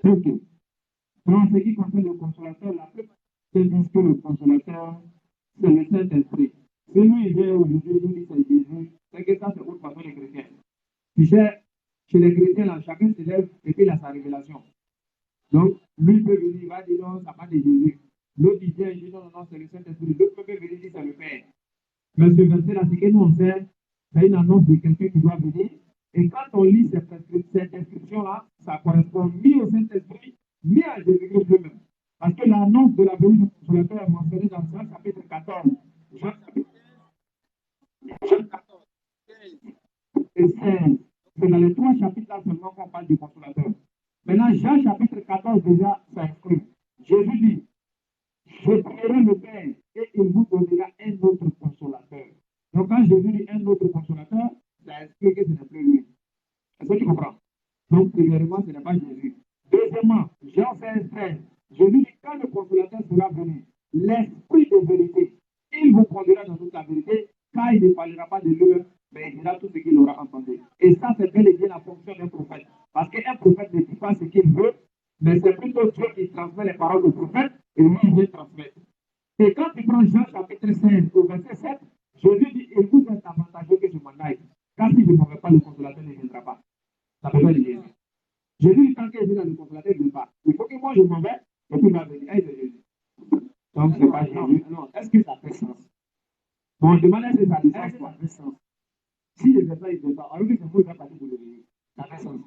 Ok. En ce qui concerne le consolateur, la plupart disent que le consolateur, c'est le Saint-Esprit. Si lui, il vient aujourd'hui, il nous dit c'est Jésus, c'est que ça, c'est une façon de chrétien. Tu sais, chez les chrétiens, là, chacun se lève et puis il a sa révélation. Donc, lui, il peut venir, il va dire non, ça parle de Jésus. L'autre, il vient, il dit non, non, non, c'est le Saint-Esprit. L'autre peut venir, il dit c'est le Père. Mais ce verset-là, c'est que nous, on sait, c'est une annonce de quelqu'un qui doit venir. Et quand on lit cette inscription-là, ça correspond ni au Saint-Esprit, ni à Jésus-Christ lui-même. Parce que l'annonce de la venue du consolateur est mentionnée dans Jean chapitre 14. Jean chapitre 14, 15 et 16. C'est dans les trois chapitres-là seulement qu'on parle du consolateur. Maintenant, Jean chapitre 14 déjà s'inscrit. Jésus dit, je prierai le Père et il vous donnera un autre consolateur. Donc quand Jésus dit un autre consolateur, ça explique que ce n'est plus lui. Est-ce que tu comprends? Donc, premièrement, ce n'est pas Jésus. Deuxièmement, Jean 16, 13. Jésus dit, quand le consolateur sera venu, l'esprit de vérité, il vous conduira dans toute la vérité, car il ne parlera pas de lui, mais il dira tout ce qu'il aura entendu. Et ça, c'est bel et bien la fonction d'un prophète. Parce qu'un prophète ne dit pas ce qu'il veut, mais c'est plutôt Dieu qui transmet les paroles au prophète, et lui, il vient transmettre. Et quand tu prends Jean chapitre 16, au verset 7, Jésus dit, il vous est avantageux que je m'en aille. Car si je ne m'en vais pas, le consolateur ne viendra pas. Ça veut dire Jésus. Jésus dit, tant qu'il est dans le consolateur, il ne vient pas. Il faut que moi je m'en vais, et puis il va venir. Et c'est Jésus. Donc, ce n'est pas Jésus. Non, est-ce que ça fait sens? Bon, je demande est-ce que ça fait sens? Si je ne fais pas, il ne fait pas. Alors que c'est moi qui va partir pour le venir. Ça fait sens.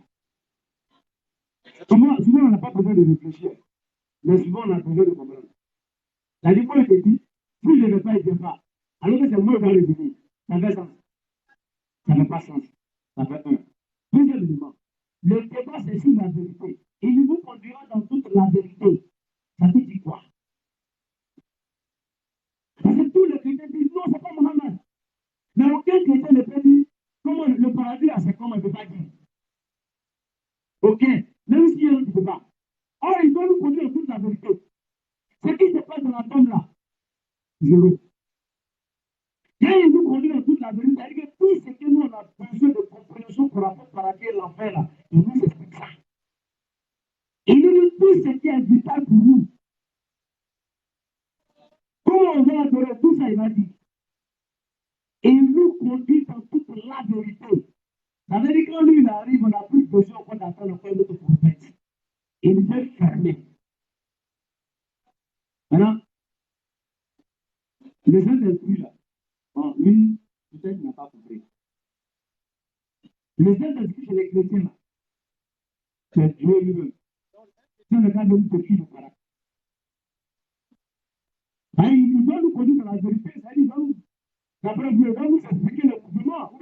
Souvent, on n'a pas besoin de réfléchir. Mais souvent, on a besoin de comprendre. La différence est dit, si je ne fais pas, il ne fait pas. Alors que c'est moi qui va le venir. Ça fait sens. Ça n'a pas sens. Ça fait un. Deuxième élément. Le débat, c'est sur la vérité. Il vous conduira dans toute la vérité. Ça veut dire quoi? Parce que tous les chrétiens disent non, c'est pas Mohammed. Mais aucun chrétien ne peut dire comment le paradis, c'est comme on ne peut pas dire. Ok, même si on ne peut pas. Or, il doit nous conduire dans toute la vérité. Ce qui se passe dans la tombe là, zéro. Quand il nous conduit dans toute la vérité, c'est-à-dire que tout ce que nous on a besoin de compréhension pour rapport par laquelle l'enfer là, il nous explique ça. Il nous dit tout ce qui est vital pour nous. Comment on va adorer tout ça, il va dire. Et il nous conduit dans toute la vérité. Ça veut dire que quand lui il arrive, on n'a plus besoin encore d'attendre encore notre prophète. Il veut fermer. Maintenant, le Saint-Esprit là, bon, lui, peut-être qu'il n'a pas compris. Le Saint-Esprit chez les chrétiens là, c'est Dieu lui-même. C'est le cas de nous pécher le caractère. Il doit nous conduire dans la vérité, c'est-à-dire il doit nous, d'après vous, il doit nous expliquer le mouvement.